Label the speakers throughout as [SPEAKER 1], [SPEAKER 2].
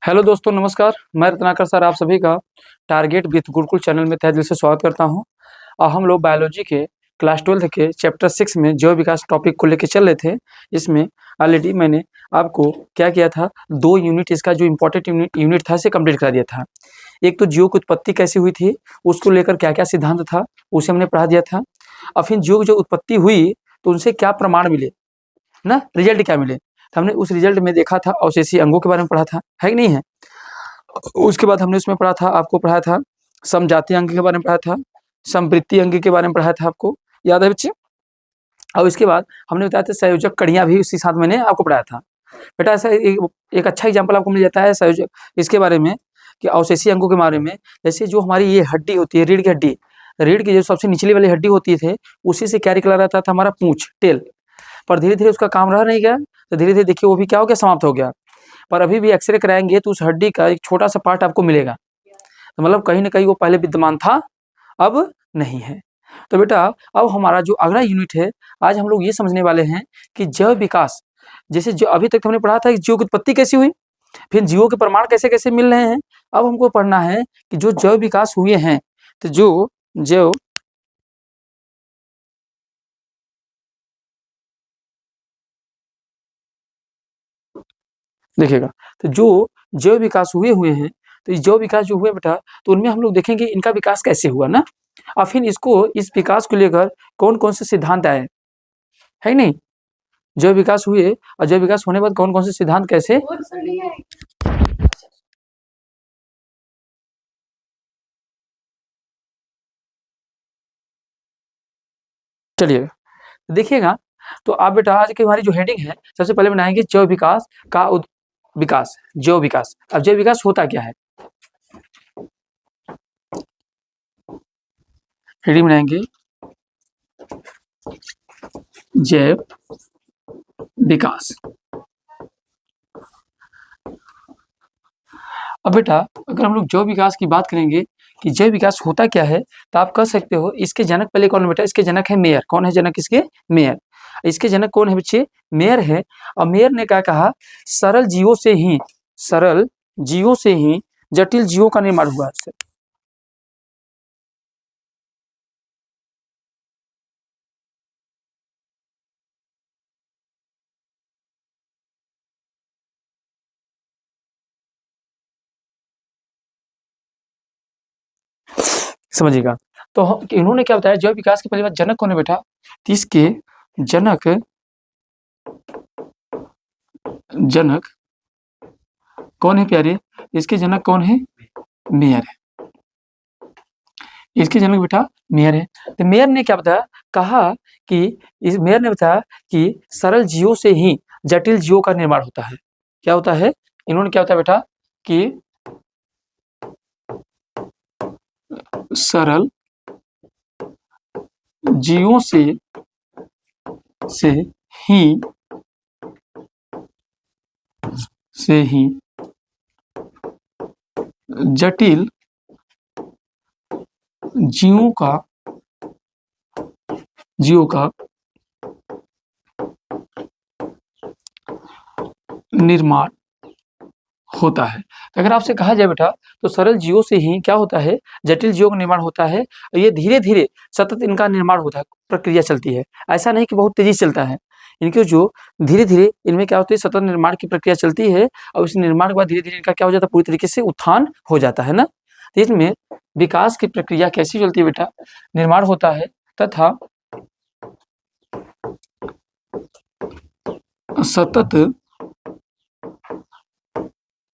[SPEAKER 1] Hello दोस्तों, नमस्कार। मैं रत्नाकर सर आप सभी का टारगेट विथ गुरुकुल चैनल में तहे दिल से स्वागत करता हूं। और हम लोग बायोलॉजी के क्लास 12 के चैप्टर 6 में जैव विकास टॉपिक को लेकर चल रहे थे। इसमें ऑलरेडी मैंने आपको क्या किया था, 2 यूनिट इसका जो इम्पोर्टेंट यूनिट था इसे कंप्लीट करा दिया था। एक तो जीव की उत्पत्ति कैसे हुई थी, उसको लेकर क्या क्या सिद्धांत था उसे हमने पढ़ा दिया था। और फिर जीव की जो उत्पत्ति हुई तो उनसे क्या प्रमाण मिले ना, रिजल्ट क्या मिले, तो हमने उस रिजल्ट में देखा था अवशेषीय अंगों के बारे में पढ़ा था, है कि नहीं है। उसके बाद हमने उसमें पढ़ा था, आपको पढ़ाया था समजातीय अंग के बारे में पढ़ा था, संवृत्ति अंग के बारे में पढ़ाया था, आपको याद है बच्चे। और इसके बाद हमने बताया था संयोजक कड़ियाँ भी उसी साथ मैंने आपको पढ़ाया था। बेटा ऐसा एक अच्छा एग्जाम्पल आपको मिल जाता है संयोजक इसके बारे में कि अवशेषीय अंगों के बारे में। जैसे जो हमारी ये हड्डी होती है, रीढ़ की हड्डी, रीढ़ की जो सबसे निचली वाली हड्डी होती थे उसी से क्या निकला रहता था, हमारा पूंछ, टेल। पर धीरे धीरे उसका काम रह नहीं गया, तो धीरे धीरे देखिए वो भी क्या हो गया, समाप्त हो गया। पर अभी भी एक्सरे कराएंगे तो उस हड्डी का एक छोटा सा पार्ट आपको मिलेगा, तो मतलब कहीं ना कहीं वो पहले विद्यमान था, अब नहीं है। तो बेटा अब हमारा जो अगला यूनिट है, आज हम लोग ये समझने वाले हैं कि जैव विकास, जैसे जो अभी तक हमने पढ़ा था कि जीव की उत्पत्ति कैसी हुई, फिर जीवों के प्रमाण कैसे कैसे मिल रहे हैं। अब हमको पढ़ना है कि जो जैव विकास हुए हैं, तो जो जैव देखिएगा, तो जो जैव विकास हुए हैं, तो इस जैव विकास जो हुए बेटा, तो उनमें हम लोग देखेंगे इनका विकास कैसे हुआ ना, और फिर इसको इस विकास को लेकर कौन कौन से सिद्धांत आए, है नहीं। जैव विकास हुए और जैव विकास होने के बाद कौन कौन से सिद्धांत कैसे, चलिए देखिएगा। तो आप बेटा आज की हमारी जो हेडिंग है, सबसे पहले बनाएंगे जैव विकास का विकास, जैव विकास। अब जैव विकास होता क्या है, हेडिंग बनाएंगे जैव विकास। अब बेटा अगर हम लोग जैव विकास की बात करेंगे कि जैव विकास होता क्या है, तो आप कह सकते हो इसके जनक पहले कौन है बेटा, इसके जनक है मेयर। कौन है जनक इसके, मेयर। इसके जनक कौन है बच्चे, मेयर है। और मेयर ने क्या कहा, सरल जीवों से ही, सरल जीवों से ही जटिल जीवों का निर्माण हुआ है। समझिएगा। तो इन्होंने क्या बताया, जैव विकास की पहली बात जनक कौन है बेटा, तो इसके जनक, जनक कौन है प्यारे, इसके जनक कौन है, मेयर है। इसके जनक बेटा मेयर है। तो मेयर ने क्या बताया, कहा कि इस मेयर ने बताया कि सरल जीवों से ही जटिल जीवों का निर्माण होता है। क्या होता है, इन्होंने क्या बताया बेटा कि सरल जीवों से ही जटिल जीवों का निर्माण होता है। तो अगर आपसे कहा जाए बेटा, तो सरल जीवों से ही क्या होता है, जटिल जीवों का निर्माण होता है। और ये धीरे धीरे सतत इनका निर्माण होता है, प्रक्रिया चलती है। ऐसा नहीं कि बहुत तेजी से चलता है, इनके जो धीरे धीरे इनमें क्या होती है, सतत निर्माण की प्रक्रिया चलती है। और इस निर्माण के बाद धीरे धीरे इनका क्या हो जाता है, पूरी तरीके से उत्थान हो जाता है ना। तो इसमें विकास की प्रक्रिया कैसी चलती है बेटा, निर्माण होता है तथा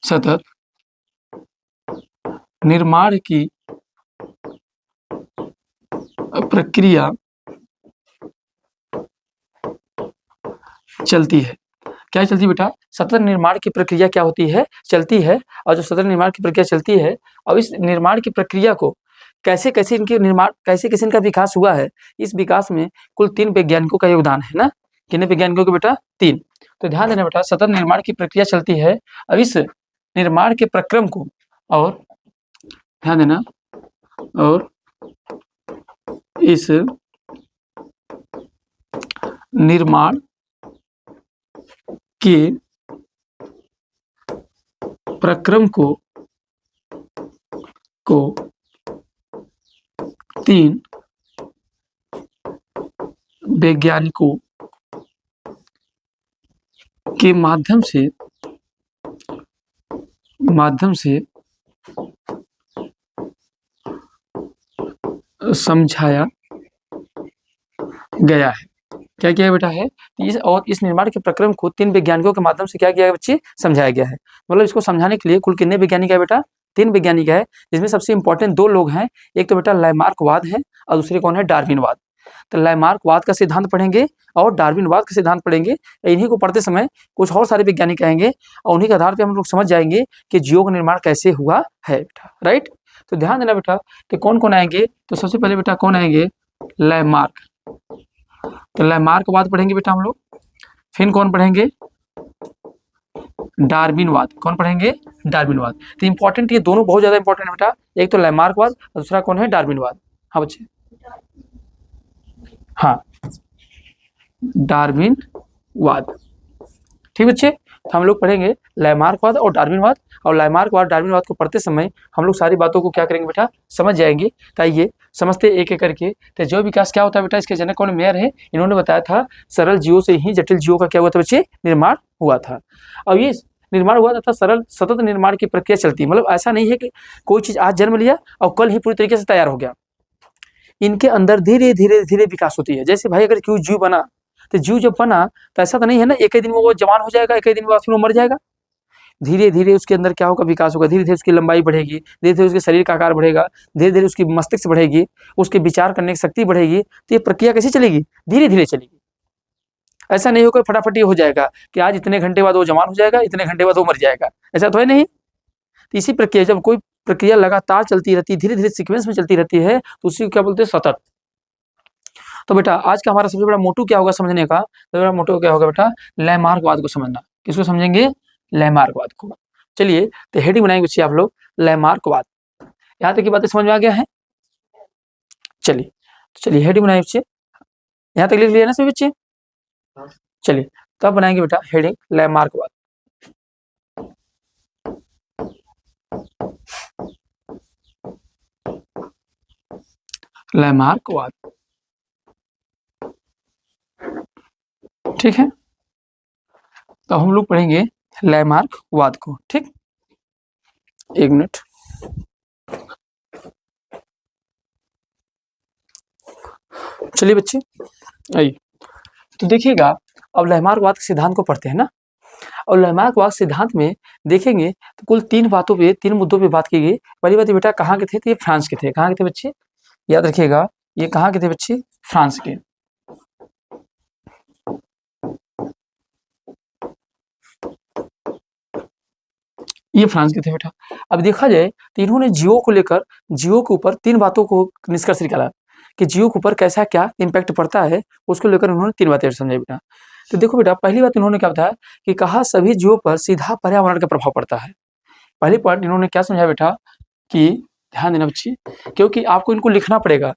[SPEAKER 1] सतत निर्माण की प्रक्रिया चलती है। क्या चलती है बेटा, सतत निर्माण की प्रक्रिया क्या होती है, चलती है। और जो सतत निर्माण की प्रक्रिया चलती है, और इस निर्माण की प्रक्रिया को कैसे कैसे इनके निर्माण, कैसे कैसे इनका विकास हुआ है, इस विकास में कुल 3 वैज्ञानिकों का योगदान है ना। कितने वैज्ञानिकों के बेटा, 3। तो ध्यान देना बेटा, सतत निर्माण की प्रक्रिया चलती है। अब इस निर्माण के प्रक्रम को, और ध्यान देना, और इस निर्माण के प्रक्रम को 3 वैज्ञानिकों के माध्यम से समझाया गया है। क्या किया बेटा है इस निर्माण के प्रक्रम को 3 वैज्ञानिकों के माध्यम से क्या किया है बच्चे, समझाया गया है। मतलब इसको समझाने के लिए कुल कितने वैज्ञानिक है बेटा, 3 वैज्ञानिक है, जिसमें सबसे इंपॉर्टेंट 2 लोग हैं। एक तो बेटा लैमार्कवाद है और दूसरे कौन है, डार्विनवाद। तो लैमार्कवाद का सिद्धांत पढ़ेंगे और डार्विनवाद का सिद्धांत पढ़ेंगे। इन्हीं को पढ़ते समय कुछ और सारे वैज्ञानिक आएंगे और उन्हीं के आधार पर हम लोग समझ जाएंगे कि जीव का निर्माण कैसे हुआ है बेटा, राइट। तो ध्यान देना बेटा कि कौन कौन आएंगे। तो सबसे पहले बेटा कौन आएंगे, लैमार्क। तो लैमार्कवाद पढ़ेंगे बेटा हम लोग। फिर कौन पढ़ेंगे, डार्विनवाद। कौन पढ़ेंगे, डार्विनवाद। तो इंपॉर्टेंट ये दोनों बहुत ज्यादा इंपॉर्टेंट है बेटा, एक तो लैमार्कवाद और दूसरा कौन है, डार्विनवाद। हाँ बच्चे, हाँ डार्विनवाद, ठीक बच्चे। तो हम लोग पढ़ेंगे लैमार्कवाद और डार्विनवाद, और लैमार्कवाद डार्विनवाद को पढ़ते समय हम लोग सारी बातों को क्या करेंगे बेटा, समझ जाएंगे। तो आइए समझते एक एक करके। तो जैव विकास क्या होता है बेटा, इसके जनक कौन, मेयर है। इन्होंने बताया था सरल जीवों से ही जटिल जीवों का क्या हुआ था बच्चे, निर्माण हुआ था। अब ये निर्माण हुआ था सरल सतत निर्माण की प्रक्रिया चलती है। मतलब ऐसा नहीं है कि कोई चीज आज जन्म लिया और कल ही पूरी तरीके से तैयार हो गया। इनके अंदर धीरे धीरे धीरे विकास होती है। जैसे भाई अगर कोई जीव बना, तो जीव जब बना तो ऐसा तो नहीं है ना एक ही दिन में वो जवान हो जाएगा, एक ही दिन में फिर वो मर जाएगा। धीरे धीरे उसके अंदर क्या होगा, विकास होगा। धीरे धीरे उसकी लंबाई बढ़ेगी, धीरे धीरे उसके शरीर का आकार बढ़ेगा, धीरे धीरे उसकी मस्तिष्क बढ़ेगी, उसके विचार करने की शक्ति बढ़ेगी। तो ये प्रक्रिया कैसे चलेगी, धीरे धीरे चलेगी। ऐसा नहीं होगा फटाफट ये हो जाएगा कि आज इतने घंटे बाद वो जवान हो जाएगा, इतने घंटे बाद वो मर जाएगा, ऐसा तो है नहीं। तो इसी प्रक्रिया, जब कोई प्रक्रिया लगातार चलती रहती है, धीरे धीरे सीक्वेंस में चलती रहती है, तो उसी को क्या बोलते हैं, सतत। तो बेटा आज का हमारा सबसे बड़ा मोटू क्या होगा समझने का, सबसे बड़ा मोटू क्या होगा बेटा, लैमार्कवाद को समझना। किसको समझेंगे, लैमार्कवाद को। चलिए तो हेडिंग बनाएंगे बच्चे आप लोग, लैमार्कवाद। यहाँ तक की बातें समझ में आ गया है। चलिए हेडिंग बनाएंगे बच्चे, यहाँ तक लिख लिया ना सभी बच्चे। चलिए तब बनाएंगे बेटा हेडिंग लैमार्कवाद। लैमार्कवाद, ठीक है। तो हम लोग पढ़ेंगे लैमार्कवाद को, ठीक। एक मिनट, चलिए बच्चे आइए। तो देखिएगा अब लैमार्कवाद के सिद्धांत को पढ़ते हैं ना। और लैमार्कवाद सिद्धांत में देखेंगे तो कुल 3 बातों पे, 3 मुद्दों पे बात की गई। पहली बात बेटा कहाँ के थे, तो ये फ्रांस के थे। कहाँ के थे बच्चे, याद रखिएगा, ये कहाँ के थे बच्चे, फ्रांस के। ये फ्रांस के थे बेटा। अब देखा जाए तो इन्होंने जीवों को लेकर, जीवों के ऊपर 3 बातों को निष्कर्ष निकाला कि जीवों के ऊपर कैसा क्या इम्पैक्ट पड़ता है, उसको लेकर उन्होंने 3 बातें समझाई बेटा। तो देखो बेटा पहली बात इन्होंने क्या बताया कि कहा सभी जीवों पर सीधा पर्यावरण का प्रभाव पड़ता है। पहली पॉइंट इन्होंने क्या समझाया बेटा कि ध्यान देना बच्चे, क्योंकि आपको इनको लिखना पड़ेगा।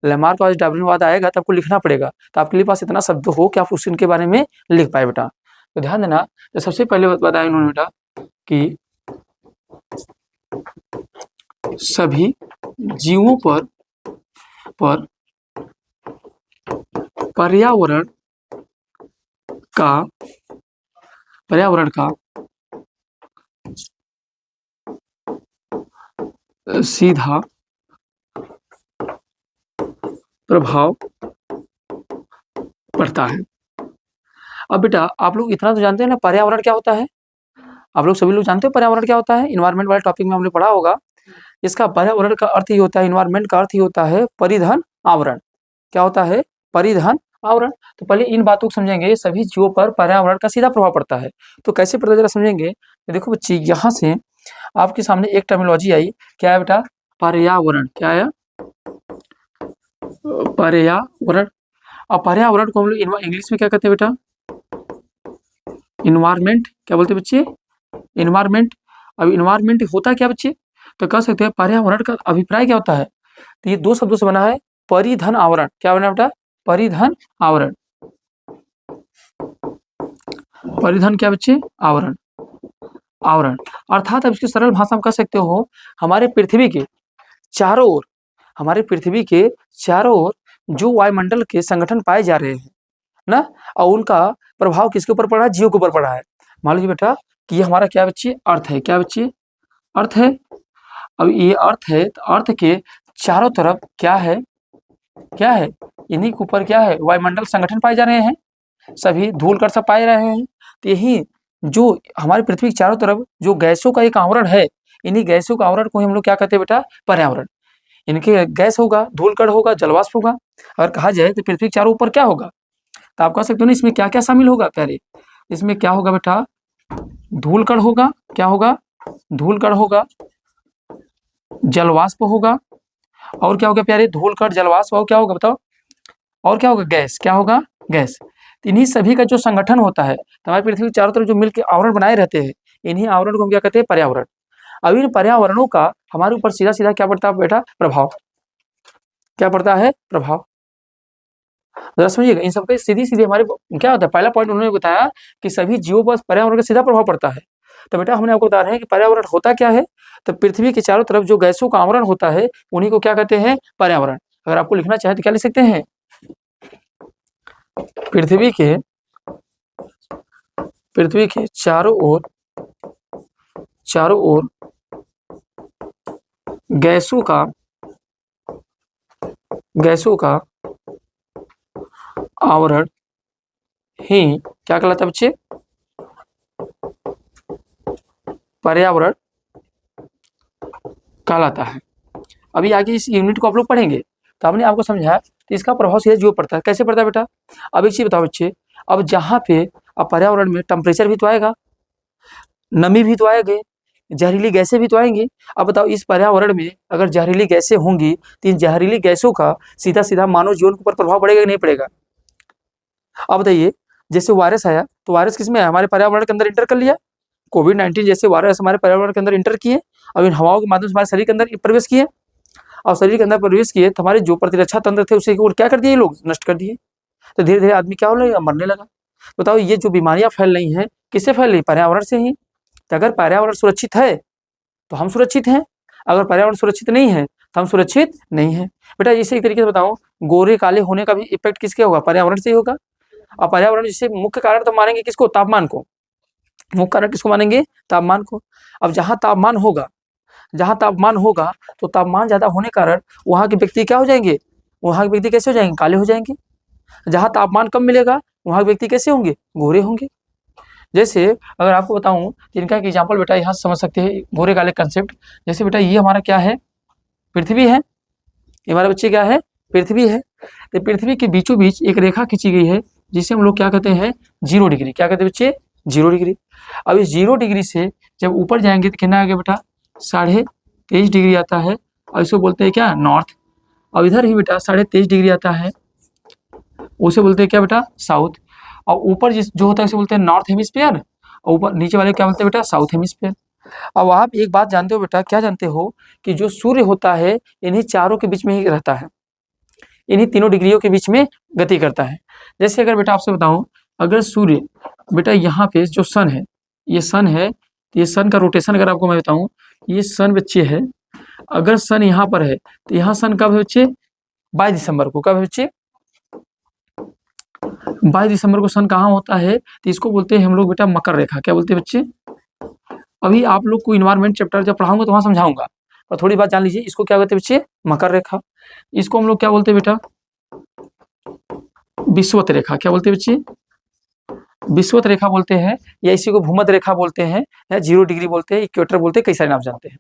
[SPEAKER 1] लैमार्कवाद डार्विनवाद आएगा तो आपको लिखना पड़ेगा, तो आपके पास इतना शब्द हो कि आप उनके बारे में लिख पाए बेटा। तो ध्यान देना, तो सबसे पहले बताया इन्होंने बेटा कि सभी जीवों पर पर्यावरण का सीधा प्रभाव पड़ता है। अब बेटा आप लोग इतना तो जानते हैं ना पर्यावरण क्या होता है, आप लोग सभी लोग जानते हो पर्यावरण क्या होता है। इन्वायरमेंट वाले टॉपिक में हमने पढ़ा होगा। इसका पर्यावरण का अर्थ ही होता है, इन्वायरमेंट का अर्थ ही होता है परिधन आवरण। क्या होता है, परिधन आवरण। तो पहले इन बातों को समझेंगे, सभी जीवों पर पर्यावरण का सीधा प्रभाव पड़ता है। तो कैसे पड़ता है जरा समझेंगे। तो देखो बच्चे यहाँ से आपके सामने एक टर्मिनोलॉजी आई, क्या है बेटा, पर्यावरण। क्या है, पर्यावरण। और पर्यावरण को हम लोग इंग्लिश में क्या कहते हैं बेटा, इन्वायरमेंट। क्या बोलते हैं बच्चे, इन्वायरमेंट। अब इन्वायरमेंट होता क्या बच्चे, तो कह सकते हैं पर्यावरण का अभिप्राय क्या होता है। तो ये 2 शब्दों से बना है, परिधन आवरण। क्या बना बेटा, परिधन आवरण। परिधन क्या बच्चे, आवरण। आवरण। अर्थात अब इसकी सरल भाषा में कह सकते हो, हमारे पृथ्वी के चारों ओर, हमारे पृथ्वी के चारों ओर जो वायुमंडल के संगठन पाए जा रहे हैं ना, और उनका प्रभाव किसके ऊपर पड़ रहा है? जीव के ऊपर पड़ रहा है। मान लीजिए बेटा कि ये हमारा क्या बच्चे? अर्थ है। क्या बच्चे? अर्थ है। अब ये अर्थ है, तो अर्थ के चारों तरफ क्या है? क्या है? इन्हीं के ऊपर क्या है? वायुमंडल संगठन पाए जा रहे हैं, सभी धूल कण सब पाए रहे हैं। तो यही जो हमारी पृथ्वी के चारों तरफ जो गैसों का एक आवरण है, इन्हीं गैसों का आवरण को हम लोग क्या कहते हैं बेटा? पर्यावरण। इनके गैस होगा, धूल कण होगा, जलवाष्प होगा। अगर कहा जाए तो पृथ्वी के चारों ऊपर क्या होगा, तो आप कह सकते हो ना, इसमें क्या क्या शामिल होगा? प्यारे, इसमें क्या होगा बेटा? धूल कण होगा। क्या होगा? धूल कण होगा, जलवाष्प होगा, और क्या होगा प्यारे? धूल कण, जलवाष्प, और क्या होगा बताओ? और क्या होगा? गैस। क्या होगा? गैस। इन्हीं सभी का जो संगठन होता है, तो हमारी पृथ्वी के चारों तरफ जो मिलकर आवरण बनाए रहते हैं, इन्हीं आवरण को हम क्या कहते हैं? पर्यावरण। अब इन पर्यावरणों का हमारे ऊपर सीधा सीधा क्या पड़ता है बेटा? प्रभाव। क्या पड़ता है? प्रभाव। जरा समझिएगा, इन सबके सीधी सीधी हमारे क्या होता है? पहला पॉइंट उन्होंने बताया कि सभी जीवों पर पर्यावरण का सीधा प्रभाव पड़ता है। तो बेटा हमने आपको बता रहे हैं कि पर्यावरण होता क्या है, तो पृथ्वी के चारों तरफ जो गैसों का आवरण होता है, उन्हीं को क्या कहते हैं? पर्यावरण। अगर आपको लिखना चाहे तो क्या लिख सकते हैं? पृथ्वी के चारों ओर गैसों का आवरण ही क्या कहलाता है बच्चे? पर्यावरण कहलाता है। अभी आगे इस यूनिट को आप लोग पढ़ेंगे, तो हमने आपको समझाया कि इसका प्रभाव सीधे जीव पड़ता है। कैसे पड़ता है बेटा? अब एक चीज बताओ बच्चे, अब जहाँ पे अब पर्यावरण में टेम्परेचर भी तो आएगा, नमी भी तो आएगी, जहरीली गैसें भी तो आएंगी। अब बताओ, इस पर्यावरण में अगर जहरीली गैसें होंगी, तो इन जहरीली गैसों का सीधा सीधा मानव जीवन के ऊपर प्रभाव पड़ेगा कि नहीं पड़ेगा? अब बताइए, जैसे वायरस आया, तो वायरस किसमें है? हमारे पर्यावरण के अंदर इंटर कर लिया। कोविड-19 जैसे वायरस हमारे पर्यावरण के अंदर इंटर किए, अब इन हवाओं के माध्यम से हमारे शरीर के अंदर प्रवेश किए, और शरीर के अंदर प्रवेश किए तो हमारे जो प्रतिरक्षा तंत्र थे उसे क्या कर दिए? ये लोग नष्ट कर दिए। तो धीरे धीरे आदमी क्या होने लगा? मरने लगा। बताओ, ये जो बीमारियां फैल रही हैं, किससे फैल रही? पर्यावरण से ही। तो अगर पर्यावरण सुरक्षित है तो हम सुरक्षित हैं, अगर पर्यावरण सुरक्षित नहीं है तो हम सुरक्षित नहीं है। बेटा इसे एक तरीके से बताओ, गोरे काले होने का भी इफेक्ट किसके होगा? पर्यावरण से ही होगा। और पर्यावरण जिससे मुख्य कारण तो मानेंगे किसको? तापमान को। मुख्य कारण किसको मानेंगे? तापमान को। अब जहाँ तापमान होगा तो तापमान ज्यादा होने के कारण वहाँ के व्यक्ति क्या हो जाएंगे? वहाँ के व्यक्ति कैसे हो जाएंगे? काले हो जाएंगे। जहाँ तापमान कम मिलेगा वहाँ के व्यक्ति कैसे होंगे? गोरे होंगे। जैसे अगर आपको बताऊं, इनका एक एग्जाम्पल बेटा यहाँ समझ सकते हैं, गोरे काले कंसेप्ट। जैसे बेटा ये हमारा क्या है? पृथ्वी है। ये हमारे बच्चे क्या है? पृथ्वी है। तो पृथ्वी के बीचों बीच एक रेखा खींची गई है, जिसे हम लोग क्या कहते हैं? 0 डिग्री। क्या कहते हैं बच्चे? 0 डिग्री। अब इस 0 डिग्री से जब ऊपर जाएंगे तो कितना आ गया बेटा? 23.5 डिग्री आता है, और इसको बोलते हैं क्या? नॉर्थ। और इधर ही बेटा 23.5 डिग्री आता है, उसे बोलते हैं क्या बेटा? साउथ। और ऊपर जिस जो होता है उसे बोलते हैं नॉर्थ हेमिस्फीयर, और ऊपर नीचे वाले क्या बोलते हैं बेटा? South hemisphere. अब आप एक बात जानते हो बेटा, क्या जानते हो? कि जो सूर्य होता है इन्हीं चारों के बीच में ही रहता है, इन्हीं तीनों डिग्रियों के बीच में गति करता है। जैसे अगर बेटा आपसे बताऊं, अगर सूर्य बेटा यहाँ पे जो सन है, ये सन है, ये सन का रोटेशन अगर आपको मैं बताऊं, ये सन बच्चे है, अगर सन यहाँ पर है तो यहाँ सन कब है बच्चे? 22 दिसंबर को। कब है बच्चे? 22 दिसंबर को सन कहाँ होता है? तो इसको बोलते हैं हम लोग बेटा मकर रेखा। क्या बोलते हैं बच्चे? अभी आप लोग को इन्वायरमेंट चैप्टर जब पढ़ाऊंगा तो वहां समझाऊंगा, और थोड़ी बात जान लीजिए, इसको क्या कहते हैं बच्चे? मकर रेखा। इसको हम लोग क्या बोलते हैं बेटा? विषुवत रेखा। क्या बोलते हैं बच्चे? विषुवत रेखा बोलते हैं, या इसी को भूमध्य रेखा बोलते हैं, या 0 डिग्री बोलते हैं, इक्वेटर बोलते हैं, कई सारे नाम जानते हैं।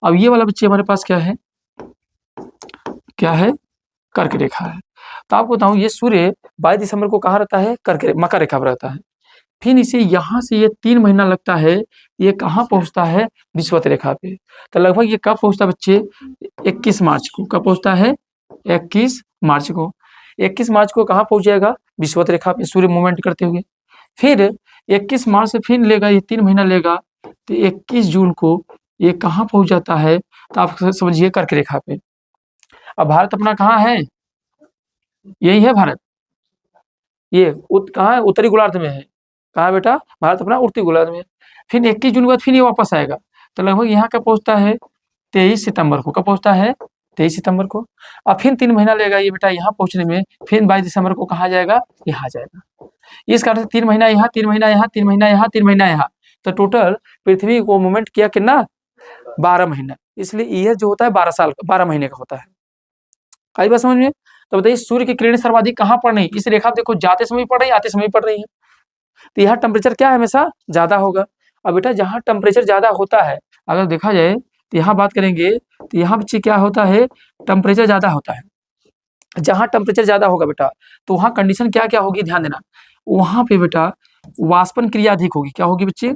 [SPEAKER 1] अब ये वाला बच्चे हमारे पास क्या है? क्या है? कर्क रेखा है। तो आपको बताऊं, ये सूर्य 22 दिसंबर को कहाँ रहता है? मकर रेखा पर रहता है। फिर इसे यहाँ से ये 3 महीना लगता है, ये कहाँ पहुँचता है? विषुवत रेखा पे। तो लगभग ये कब पहुँचता है बच्चे? 21 मार्च को। कब पहुँचता है? 21 मार्च को। 21 मार्च को कहाँ पहुँच जाएगा? विषुवत रेखा पे सूर्य मूवमेंट करते हुए। फिर 21 मार्च से फिर लेगा, ये 3 महीना लेगा, तो 21 जून को ये कहाँ पहुँच जाता है? तो आप समझिए कर्क रेखा पे। अब भारत अपना कहाँ है? यही है भारत। ये कहाँ है? उत्तरी गोलार्ध में है। कहाँ बेटा, भारत अपना उड़ती गोलार्ध में। फिर 21 जून के बाद फिर ये वापस आएगा, तो लगभग यहाँ कब पहुँचता है, 23 सितंबर को। कब पहुँचता है, 23 सितंबर को। अब फिर 3 महीना लेगा ये बेटा यहाँ पहुँचने में, फिर 22 दिसंबर को कहाँ जाएगा, यहाँ जाएगा। इस कारण से 3 महीना यहाँ, 3 महीना यहाँ, 3 महीना यहाँ, 3 महीना यहाँ, तो टोटल पृथ्वी को मूवमेंट किया कितना, 12 महीना। इसलिए ईयर जो होता है 12 महीने का होता है। आई बात समझ में। तो बताइए सूर्य की किरणें सर्वाधिक कहाँ पड़ रही है, इस रेखा देखो जाते समय पड़ रही है, आते समय पड़ रही है, तो यहाँ टेम्परेचर क्या है, हमेशा ज्यादा होगा। अब बेटा जहाँ टेम्परेचर ज्यादा होता है, अगर देखा जाए तो यहाँ बात करेंगे तो यहाँ बच्चे क्या होता है, टेम्परेचर ज्यादा होता है। जहाँ टेम्परेचर ज्यादा होगा बेटा, तो वहाँ कंडीशन क्या क्या होगी, ध्यान देना। वहां पे बेटा वाष्पन क्रिया अधिक होगी। क्या होगी बच्चे,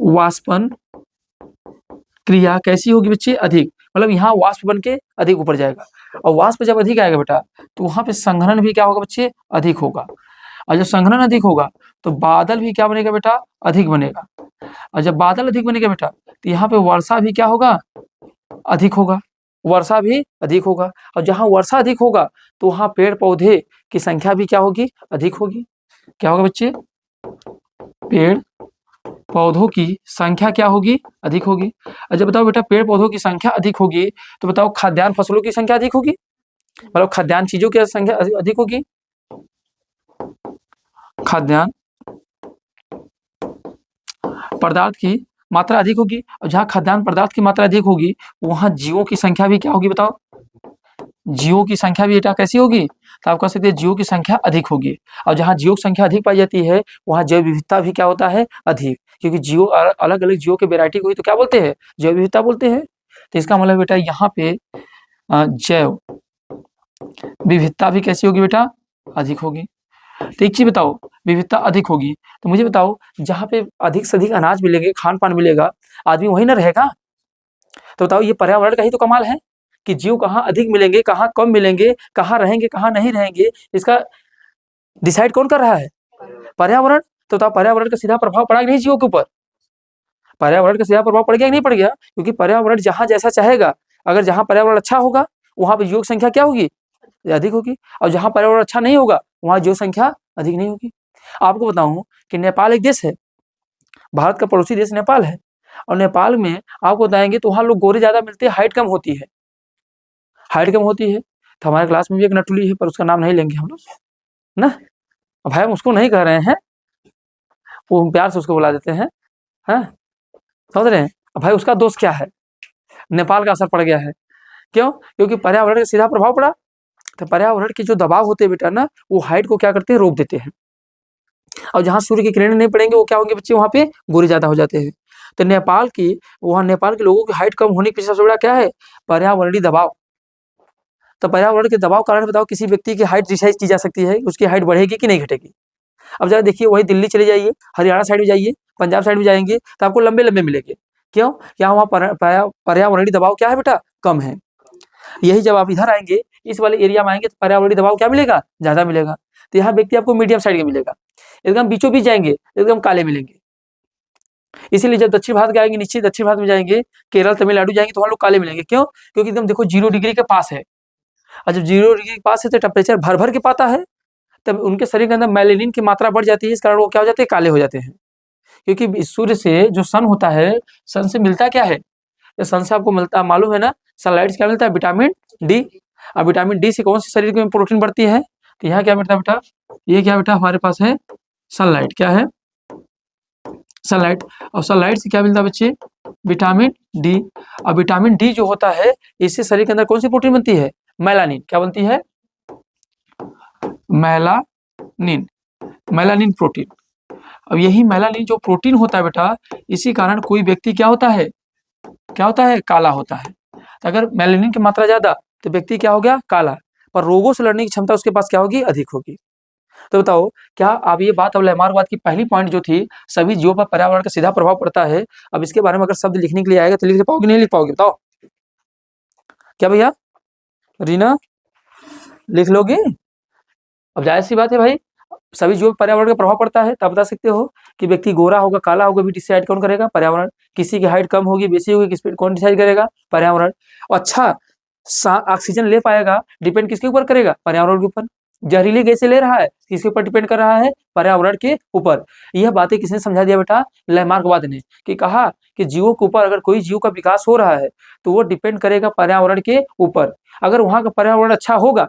[SPEAKER 1] वाष्पन क्रिया कैसी होगी बच्चे, अधिक। मतलब यहाँ वाष्प बन के अधिक ऊपर जाएगा, और वाष्प जब अधिक आएगा बेटा, तो वहां पे संघनन भी क्या होगा बच्चे, अधिक होगा। और जब संघनन अधिक होगा तो बादल भी क्या बनेगा बेटा, अधिक बनेगा। और जब बादल अधिक बनेगा बेटा, तो यहाँ पे वर्षा भी क्या होगा, अधिक होगा, वर्षा भी अधिक होगा। और जहाँ वर्षा अधिक होगा तो वहाँ पेड़ पौधे की संख्या भी क्या होगी, अधिक होगी। क्या होगा बच्चे, पेड़ पौधों की संख्या क्या होगी, अधिक होगी। अच्छा बताओ बेटा, पेड़ पौधों की संख्या अधिक होगी तो बताओ खाद्यान्न फसलों की संख्या अधिक होगी, मतलब खाद्यान्न चीजों की संख्या अधिक होगी, खाद्यान्न पदार्थ की मात्रा अधिक होगी। और जहाँ खाद्यान्न पदार्थ की मात्रा अधिक होगी वहां जीवों की संख्या भी क्या होगी, बताओ, जीवों की संख्या भी बेटा कैसी होगी, तो आप कह सकते हैं जीवों की संख्या अधिक होगी। और जहाँ जीवों की संख्या अधिक पाई जाती है वहाँ जैव विविधता भी क्या होता है, अधिक, क्योंकि जीव अलग अलग जीवों की वेरायटी को ही तो क्या बोलते हैं, जैव विविधता बोलते हैं। तो इसका मतलब बेटा यहाँ पे जैव विविधता भी कैसी होगी बेटा, अधिक होगी। तो एक चीज बताओ, विविधता अधिक होगी तो मुझे बताओ, जहाँ पे अधिक से अधिक अनाज मिलेंगे, खान पान मिलेगा, आदमी वहीं ना रहेगा। तो बताओ ये पर्यावरण का ही तो कमाल है कि जीव कहाँ अधिक मिलेंगे, कहाँ कम मिलेंगे, कहाँ रहेंगे, कहाँ नहीं रहेंगे, इसका डिसाइड कौन कर रहा है, पर्यावरण। तो बताओ पर्यावरण का सीधा प्रभाव पड़ा कि नहीं जीवों के ऊपर, पर्यावरण का सीधा प्रभाव पड़ गया कि नहीं पड़ गया, क्योंकि पर्यावरण जहाँ जैसा चाहेगा, अगर जहाँ पर्यावरण अच्छा होगा वहां पर जीवों की संख्या क्या होगी, अधिक होगी, और जहाँ पर्यावरण अच्छा नहीं होगा वहां जीव संख्या अधिक नहीं होगी। आपको बताऊं कि नेपाल एक देश है, भारत का पड़ोसी देश नेपाल है, और नेपाल में आपको बताएंगे तो वहां लोग गोरे ज्यादा मिलते हैं, हाइट कम होती है, हाइट कम होती है। तो हमारे क्लास में भी एक नटुली है, पर उसका नाम नहीं लेंगे हम लोग ना, भाई हम उसको नहीं कह रहे हैं, वो प्यार से उसको बुला देते हैं, हाँ समझ रहे हैं। भाई उसका दोष क्या है, नेपाल का असर पड़ गया है, क्यों, क्योंकि पर्यावरण का सीधा प्रभाव पड़ा। तो पर्यावरण के जो दबाव होते हैं बेटा ना, वो हाइट को क्या करते हैं, रोक देते हैं, और जहाँ सूर्य की किरणें नहीं पड़ेंगे वो क्या होंगे बच्चे, वहाँ पे गोरे ज्यादा हो जाते हैं। तो नेपाल की, वहाँ नेपाल के लोगों की हाइट कम होने के पीछे सबसे बड़ा क्या है, पर्यावरणीय दबाव। तो पर्यावरण के दबाव कारण बताओ किसी व्यक्ति की हाइट रिसाइज की जा सकती है, उसकी हाइट बढ़ेगी कि नहीं घटेगी। अब जरा देखिए, वही दिल्ली चले जाइए, हरियाणा साइड में जाइए, पंजाब साइड में जाएंगे तो आपको लंबे लंबे मिलेंगे, क्यों, यहाँ वहाँ पर्यावरणीय दबाव क्या है बेटा, कम है। यही जब आप इधर आएंगे, इस वाले एरिया में आएंगे तो पर्यावरणीय दबाव क्या मिलेगा, ज्यादा मिलेगा। तो यहाँ व्यक्ति आपको मीडियम साइड का मिलेगा, एकदम बीचों बीच जाएंगे एकदम काले मिलेंगे। इसीलिए जब दक्षिण भारत के आएंगे, निश्चित दक्षिण भारत में जाएंगे, केरल तमिलनाडु जाएंगे तो वहाँ लोग काले मिलेंगे, क्यों, क्योंकि एकदम देखो 0 डिग्री के पास है, और जब 0 डिग्री के पास है तो टेम्परेचर भर भर के पाता है, तब उनके शरीर के अंदर मेलेनिन की मात्रा बढ़ जाती है, इस कारण वो क्या हो जाते हैं, काले हो जाते हैं। क्योंकि सूर्य से जो सन होता है, सन से मिलता क्या है, सन से आपको मिलता मालूम है ना, सनलाइट से क्या मिलता है, विटामिन डी। और विटामिन डी से कौन सी शरीर में प्रोटीन बढ़ती है, तो यहाँ क्या मिलता है बेटा, ये क्या बेटा हमारे पास है, सनलाइट। क्या है, सनलाइट। और सनलाइट से क्या मिलता है बच्चे, विटामिन डी। और विटामिन डी जो होता है, इससे शरीर के अंदर कौन सी प्रोटीन बनती है, मेलानिन। क्या बनती है, मेलानिन, मेलानिन प्रोटीन। अब यही मेलानिन जो प्रोटीन होता है बेटा, इसी कारण कोई व्यक्ति क्या होता है, क्या होता है, काला होता है। तो अगर मेलानिन की मात्रा ज्यादा तो व्यक्ति क्या हो गया, काला, पर रोगों से लड़ने की क्षमता उसके पास क्या होगी, अधिक होगी। तो बताओ क्या आप ये बात, अब लैमार्कवाद की पहली पॉइंट जो थी, सभी जीवों पर पर्यावरण का सीधा प्रभाव पड़ता है, अब इसके बारे में अगर शब्द लिखने के लिए आएगा तो लिख पाओगे, नहीं लिख पाओगे, बताओ क्या भैया, रीना लिख लोगे। अब जाहिर सी बात है भाई, सभी जीवों पर पर्यावरण का प्रभाव पड़ता है, तो आप बता सकते हो कि व्यक्ति गोरा होगा, काला होगा, भी डिसाइड कौन करेगा, पर्यावरण। किसी की हाइट कम होगी, बेसी होगी, किस पे कौन डिसाइड करेगा, पर्यावरण। अच्छा ऑक्सीजन ले पाएगा, डिपेंड किसके ऊपर करेगा, पर्यावरण के ऊपर। जहरीली गैस ले रहा है, किसके ऊपर डिपेंड कर रहा है? पर्यावरण के ऊपर। यह बातें किसने समझा दिया बेटा? लैमार्कवाद ने, कि कहा कि जीवों के ऊपर अगर कोई जीव का विकास हो रहा है तो वो डिपेंड करेगा पर्यावरण के ऊपर। अगर वहाँ का पर्यावरण अच्छा होगा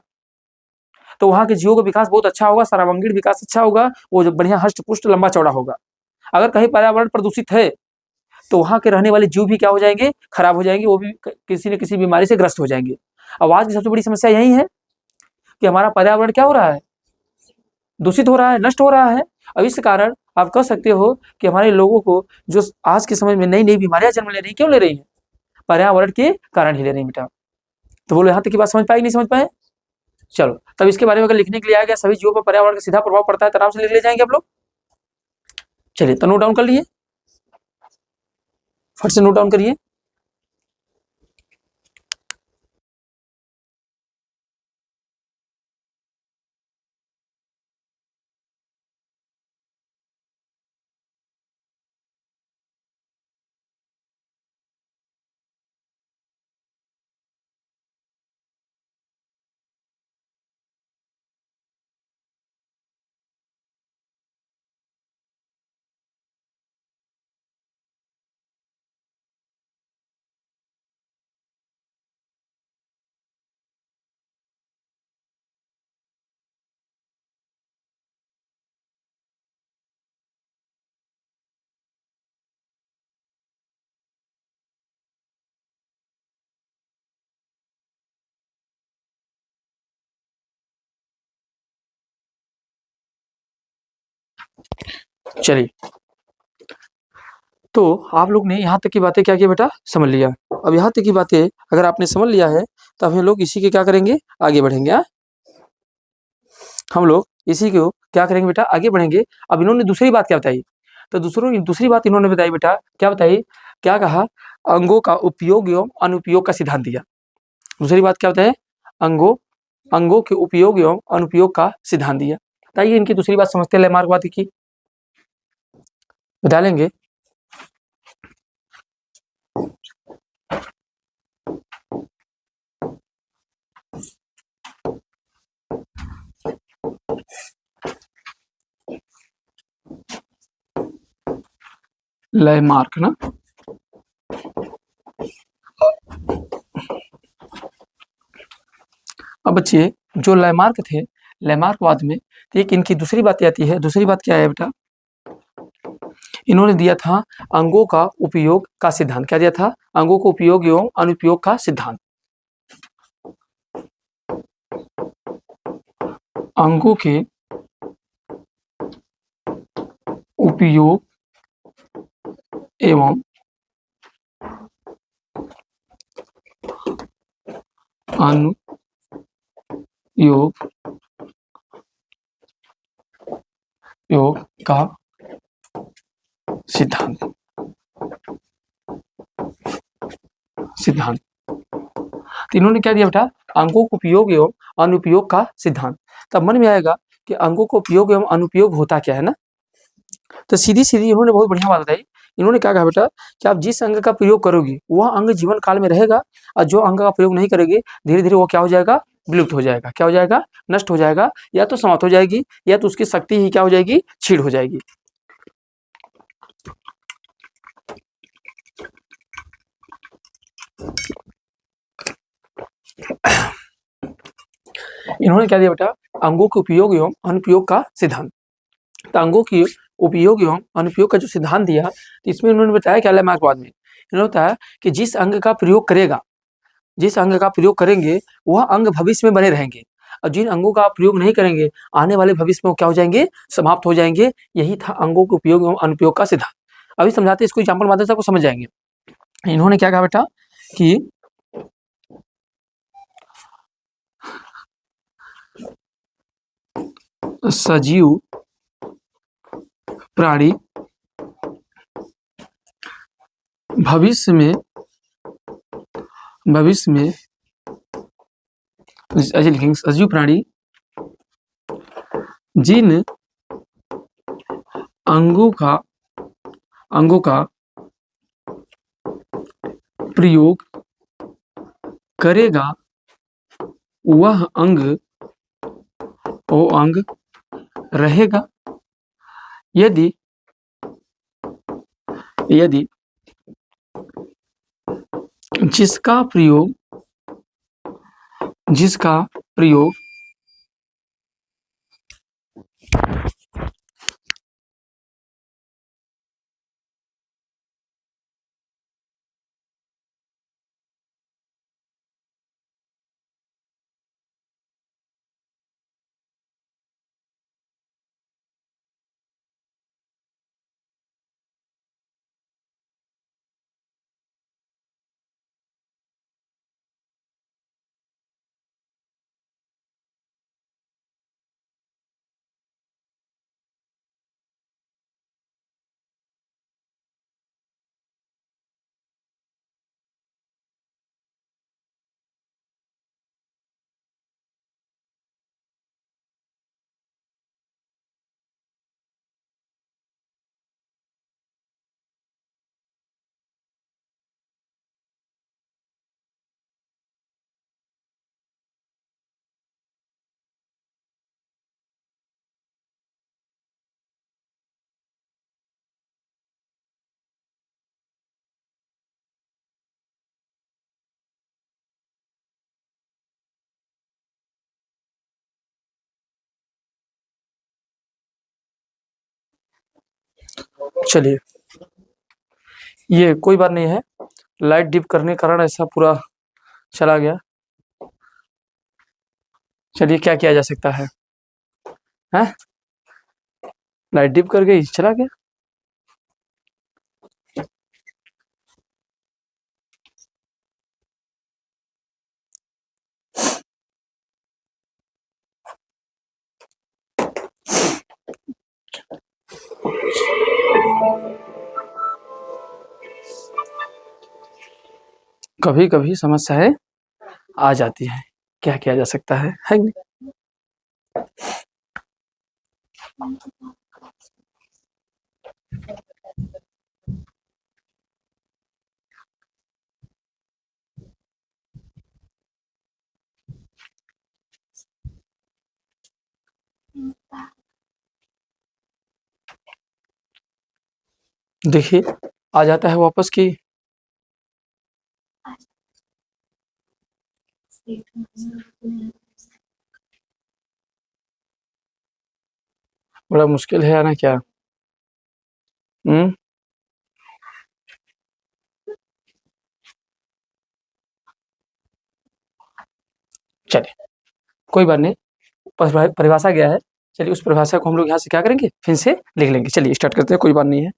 [SPEAKER 1] तो वहाँ के जीवों का विकास बहुत अच्छा होगा, सर्वांगीण विकास अच्छा होगा, वो जो बढ़िया हष्ट पुष्ट लंबा चौड़ा होगा। अगर कहीं पर्यावरण प्रदूषित है तो वहाँ के रहने वाले जीव भी क्या हो जाएंगे? खराब हो जाएंगे, वो भी किसी न किसी बीमारी से ग्रस्त हो जाएंगे। अब आज की सबसे बड़ी समस्या यही है कि हमारा पर्यावरण क्या हो रहा है? दूषित हो रहा है, नष्ट हो रहा है। अब इस कारण आप कह सकते हो कि हमारे लोगों को जो आज के समय में नई नई बीमारियां जन्म ले रही, क्यों ले रही है? पर्यावरण के कारण ही ले रही बेटा। तो बोलो यहाँ तक की बात समझ पाए कि नहीं समझ पाए? चलो, तब इसके बारे में अगर लिखने के लिए आ गया, सभी जीवों पर पर्यावरण का सीधा प्रभाव पड़ता है, तो आराम से लिख ले जाएंगे आप लोग। चलिए तो नोट डाउन कर लिए, फट से नोट डाउन करिए। चलिए, तो आप लोग ने यहाँ तक की बातें क्या किया बेटा? समझ लिया। अब यहाँ तक की बातें अगर आपने समझ लिया है तो हम लोग इसी के क्या करेंगे? आगे बढ़ेंगे। हम लोग इसी को क्या करेंगे बेटा? आगे बढ़ेंगे। अब इन्होंने दूसरी बात क्या बताई? तो दूसरी बात इन्होंने बताई बेटा, क्या बताई? क्या कहा? अंगों का उपयोग एवं अनुपयोग का सिद्धांत दिया। दूसरी बात क्या बताए? अंगों के उपयोग एवं अनुपयोग का सिद्धांत दिया। बताइए इनकी दूसरी बात समझते हैं लैमार्कवाद की, बता लेंगे। लैमार्क ना, अब बच्चे जो लैमार्क थे, लैमार्कवाद में एक इनकी दूसरी बात आती है। दूसरी बात क्या है बेटा? इन्होंने दिया था अंगों का उपयोग का सिद्धांत। क्या दिया था? अंगों को उपयोग एवं अनुपयोग का सिद्धांत। अंगों के उपयोग एवं अनुयोग का सिद्धांत। तो इन्होंने क्या दिया बेटा? अंगों को उपयोग एवं अनुपयोग का सिद्धांत। तब मन में आएगा कि अंगों को उपयोग एवं अनुपयोग होता क्या है ना। तो सीधी सीधी इन्होंने बहुत बढ़िया बात बताई। इन्होंने क्या कहा बेटा कि आप जिस अंग का प्रयोग करोगे वह अंग जीवन काल में रहेगा, और जो अंग का प्रयोग नहीं करेंगे धीरे धीरे वो क्या हो जाएगा? विलुप्त हो जाएगा। क्या हो जाएगा? नष्ट हो जाएगा, या तो समाप्त हो जाएगी, या तो उसकी शक्ति ही क्या हो जाएगी? क्षीण हो जाएगी। इन्होंने क्या दिया बेटा? अंगों के उपयोग एवं अनुपयोग का सिद्धांत। तो अंगों की उपयोग एवं अनुपयोग का जो सिद्धांत दिया, तो इसमें उन्होंने बताया क्या? लैमार्कवाद में इन्होंने बताया कि जिस अंग का प्रयोग करेगा, जिस अंग का प्रयोग करेंगे वह अंग भविष्य में बने रहेंगे, और जिन अंगों का प्रयोग नहीं करेंगे आने वाले भविष्य में वो क्या हो जाएंगे? समाप्त हो जाएंगे। यही था अंगों के उपयोग एवं अनुपयोग का सिद्धांत। अभी समझाते इसको एग्जाम्पल माध्यम से आपको समझ जाएंगे। इन्होंने क्या कहा बेटा कि सजीव प्राणी भविष्य में ऐसे लिखेंगे, सजीव प्राणी जिन अंगों का प्रयोग करेगा वह अंग वो अंग रहेगा यदि यदि जिसका प्रयोग चलिए ये कोई बात नहीं है, लाइट डिप करने के कारण ऐसा पूरा चला गया। चलिए क्या किया जा सकता है, हैं? लाइट डिप कर गई, चला गया। कभी कभी समस्याएं आ जाती हैं, क्या किया जा सकता है कि नहीं? देखिए आ जाता है वापस की बड़ा मुश्किल है आना क्या? चलिए कोई बात नहीं, परिभाषा गया है। चलिए उस परिभाषा को हम लोग यहाँ से क्या करेंगे, फिर से लिख लेंगे। चलिए स्टार्ट करते हैं, कोई बात नहीं है,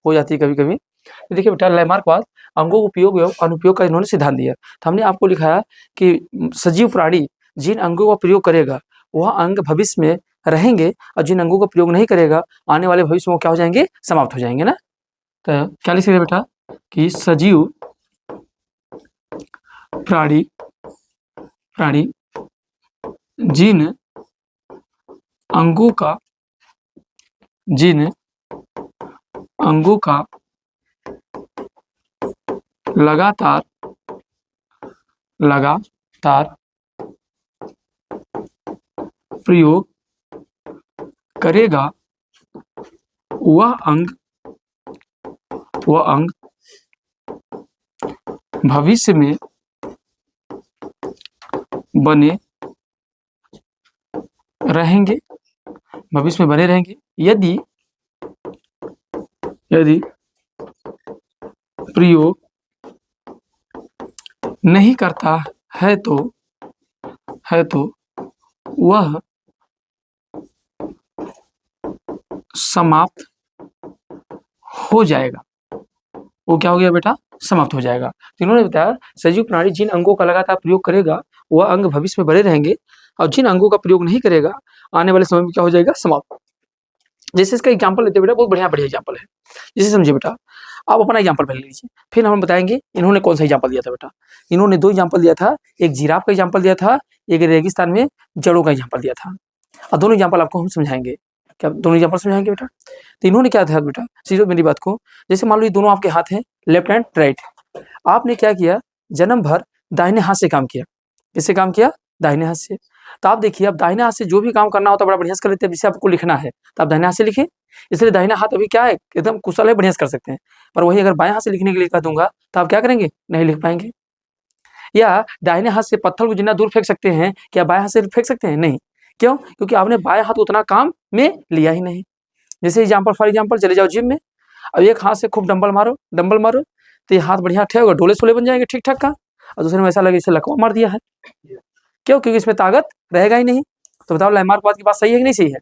[SPEAKER 1] हो जाती है कभी कभी। देखिए बेटा, लैमार्कवाद अंगों के उपयोग एवं अनुपयोग का इन्होंने सिद्धांत दिया। तो हमने आपको लिखाया कि सजीव प्राणी जिन अंगों का प्रयोग करेगा वह अंग भविष्य में रहेंगे, और जिन अंगों का प्रयोग नहीं करेगा आने वाले भविष्य में वो क्या हो जाएंगे, समाप्त हो जाएंगे ना। तो क्या लिख सकते बेटा कि सजीव प्राणी जिन अंगों का लगातार प्रयोग करेगा वह अंग भविष्य में बने रहेंगे, यदि प्रयोग नहीं करता है तो वह समाप्त हो जाएगा। वो क्या हो गया बेटा, समाप्त हो जाएगा। तो इन्होंने बताया सजीव प्राणी जिन अंगों का लगातार प्रयोग करेगा वह अंग भविष्य में बने रहेंगे, और जिन अंगों का प्रयोग नहीं करेगा आने वाले समय में क्या हो जाएगा, समाप्त। जैसे इसका एग्जाम्पल लेते बेटा, बहुत बढ़िया एग्जाम्पल है, जैसे समझिए बेटा, आप अपना एग्जाम्पल पहले लीजिए, फिर हम बताएंगे इन्होंने कौन सा एग्जाम्पल दिया था बेटा। इन्होंने 2 एग्जाम्पल दिया था, एक जिराफ का एग्जाम्पल दिया था, एक रेगिस्तान में जड़ों का एग्जाम्पल दिया था। और दोनों एग्जाम्पल आपको हम समझाएंगे। क्या दोनों एग्जाम्पल समझाएंगे बेटा? तो इन्होंने क्या था बेटा, सीधे मेरी बात को, जैसे मान लो दोनों आपके हाथ हैं, लेफ्ट हैंड राइट, आपने क्या किया, जन्म भर दाहिने हाथ से काम किया। किससे काम किया, दाहिने हाथ से। तो आप देखिए, अब दाहिने हाथ से जो भी काम करना होता है बड़ा बढ़िया से कर लेते हैं, जिसे आपको लिखना है तो आप दाहिने हाथ से लिखिए। इसलिए दाहिना हाथ अभी क्या है, एकदम कुशल है, बढ़िया से कर सकते हैं। पर वही अगर बाएं हाथ से लिखने के लिए कह दूंगा तो आप क्या करेंगे, नहीं लिख पाएंगे। या दाहिने हाथ से पत्थर को जितना दूर फेंक सकते हैं, क्या बाएं हाथ से फेंक सकते हैं? नहीं। क्यों? क्योंकि आपने बाएं हाथ उतना काम में लिया ही नहीं। जैसे एग्जाम्पल, फॉर एग्जाम्पल चले जाओ जिम में, अब एक हाथ से खूब डंबल मारो तो ये हाथ बढ़िया ठेक होगा, डोले सोले बन जाएंगे ठीक ठाक का। और दूसरे में ऐसा लगे इसे लकवा मार दिया है। क्यों? क्योंकि इसमें ताकत रहेगा ही नहीं। तो बताओ लैमार्क की बात सही है कि नहीं सही है?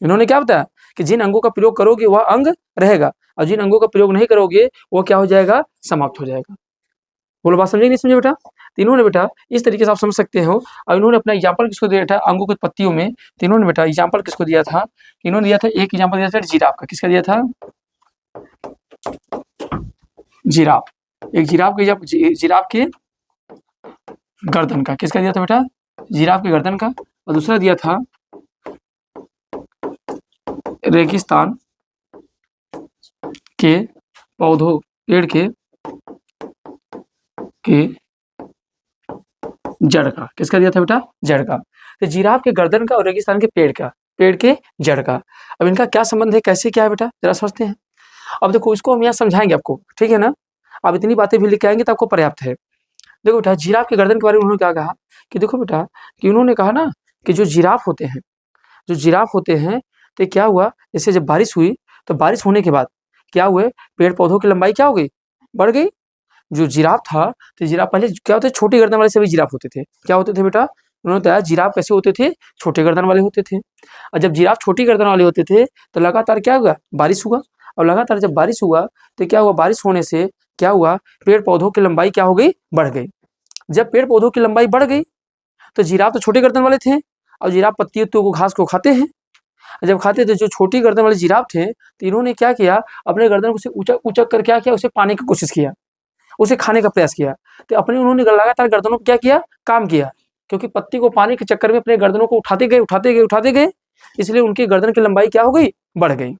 [SPEAKER 1] इन्होंने क्या बताया कि जिन अंगों का प्रयोग करोगे वह अंग रहेगा, और जिन अंगों का प्रयोग नहीं करोगे वो क्या हो जाएगा, समाप्त हो जाएगा। बोलो बात समझे नहीं समझे बेटा? तो इन्होंने बेटा इस तरीके से आप समझ सकते हो। और इन्होंने अपना एग्जाम्पल किसको दिया था, अंगों की पत्तियों में। तो इन्होंने बेटा एग्जाम्पल किसको दिया था, इन्होंने दिया था, एक एग्जाम्पल दिया था जिराफ का। किसका दिया था? जिराफ। एक जिराफ के गर्दन का। किसका दिया था बेटा? जिराफ के गर्दन का। और दूसरा दिया था रेगिस्तान के पौधों, पेड़ के जड़ का। किसका दिया था बेटा? जड़ का। तो जिराफ के गर्दन का और रेगिस्तान के पेड़ के जड़ का। अब इनका क्या संबंध है, कैसे क्या है बेटा, जरा समझते हैं। अब देखो इसको हम यहाँ समझाएंगे आपको, ठीक है ना। अब इतनी बातें भी लिख के आएंगे तो आपको पर्याप्त है। देखो बेटा, जिराफ के गर्दन के बारे में उन्होंने क्या कहा कि देखो बेटा, कि उन्होंने कहा ना कि जो जिराफ होते हैं तो क्या हुआ, जैसे जब बारिश हुई तो बारिश होने के बाद क्या हुए, पेड़ पौधों की लंबाई क्या हो गई, बढ़ गई। जो जिराफ था, तो जिराफ पहले क्या होते, छोटी गर्दन वाले सभी जिराफ होते थे। क्या होते थे बेटा? उन्होंने बताया जिराफ कैसे होते थे, छोटे गर्दन वाले होते थे। और जब जिराफ छोटी गर्दन वाले होते थे तो लगातार क्या हुआ, बारिश हुआ। और लगातार जब बारिश हुआ तो क्या हुआ, बारिश होने से क्या हुआ, पेड़ पौधों की लंबाई क्या हो गई, बढ़ गई। जब पेड़ पौधों की लंबाई बढ़ गई तो जिराफ तो छोटे गर्दन वाले थे, और जिराफ पत्ती को, घास को खाते हैं। जब खाते थे, जो छोटी गर्दन वाले जिराफ थे, तो इन्होंने क्या किया, अपने गर्दन को से ऊंचा कर क्या किया, उसे पाने की कोशिश किया, उसे खाने का प्रयास किया। तो अपने उन्होंने लगातार गर्दनों को क्या किया, काम किया। क्योंकि पत्ती को पाने के चक्कर में अपने गर्दनों को उठाते गए, इसलिए उनकी गर्दन की लंबाई क्या हो गई, बढ़ गई।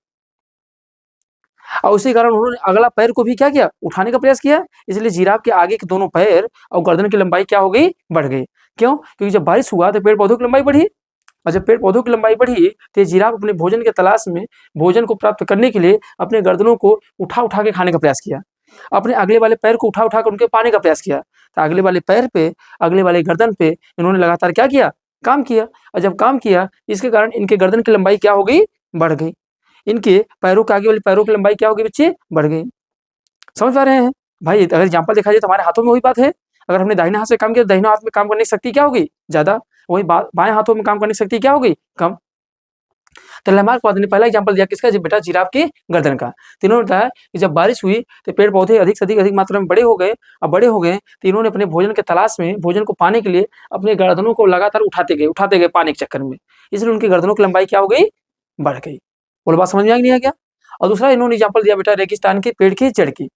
[SPEAKER 1] और उसी कारण उन्होंने अगला पैर को भी क्या किया, उठाने का प्रयास किया। इसलिए जिराफ के आगे के दोनों पैर और गर्दन की लंबाई क्या हो गई, बढ़ गई। क्यों? क्योंकि जब बारिश हुआ तो पेड़ पौधों की लंबाई बढ़ी, और जब पेड़ पौधों की लंबाई बढ़ी तो जिराफ अपने भोजन के तलाश में, भोजन को प्राप्त करने के लिए अपने गर्दनों को उठा के खाने का प्रयास किया। अपने अगले वाले पैर को उठा कर उनके पाने का प्रयास किया। तो अगले वाले पैर पे, अगले वाले गर्दन पे इन्होंने लगातार क्या किया, काम किया। और जब काम किया, इसके कारण इनके गर्दन की लंबाई क्या हो गई, बढ़ गई। इनके पैरों के आगे वाले पैरों की लंबाई क्या हो गई बच्चे, बढ़ गई। समझ पा रहे हैं भाई? अगर एग्जाम्पल देखा जाए तो हमारे हाथों में वही बात है। अगर हमने दाहिने हाथ से काम किया, दाहिने हाथ में काम करने की शक्ति क्या हो गई, ज्यादा। वही बाएं हाथों में काम करने की शक्ति क्या हो गई, कम। तो लैमार्क ने पहला एग्जाम्पल दिया किसका, बेटा जिराफ की गर्दन का। तो इन्होंने बताया कि जब बारिश हुई तो पेड़ पौधे अधिक से अधिक मात्रा में बड़े हो गए, और बड़े हो गए तो इन्होंने अपने भोजन के तलाश में, भोजन को पाने के लिए अपने गर्दनों को लगातार उठाते गए पाने के चक्कर में। इसलिए उनकी गर्दनों की लंबाई क्या हो गई, बढ़ गई। बोलो बात समझ में आ नहीं आ गया? और दूसरा इन्होंने एग्जाम्पल दिया बेटा रेगिस्तान के पेड़ की जड़ की।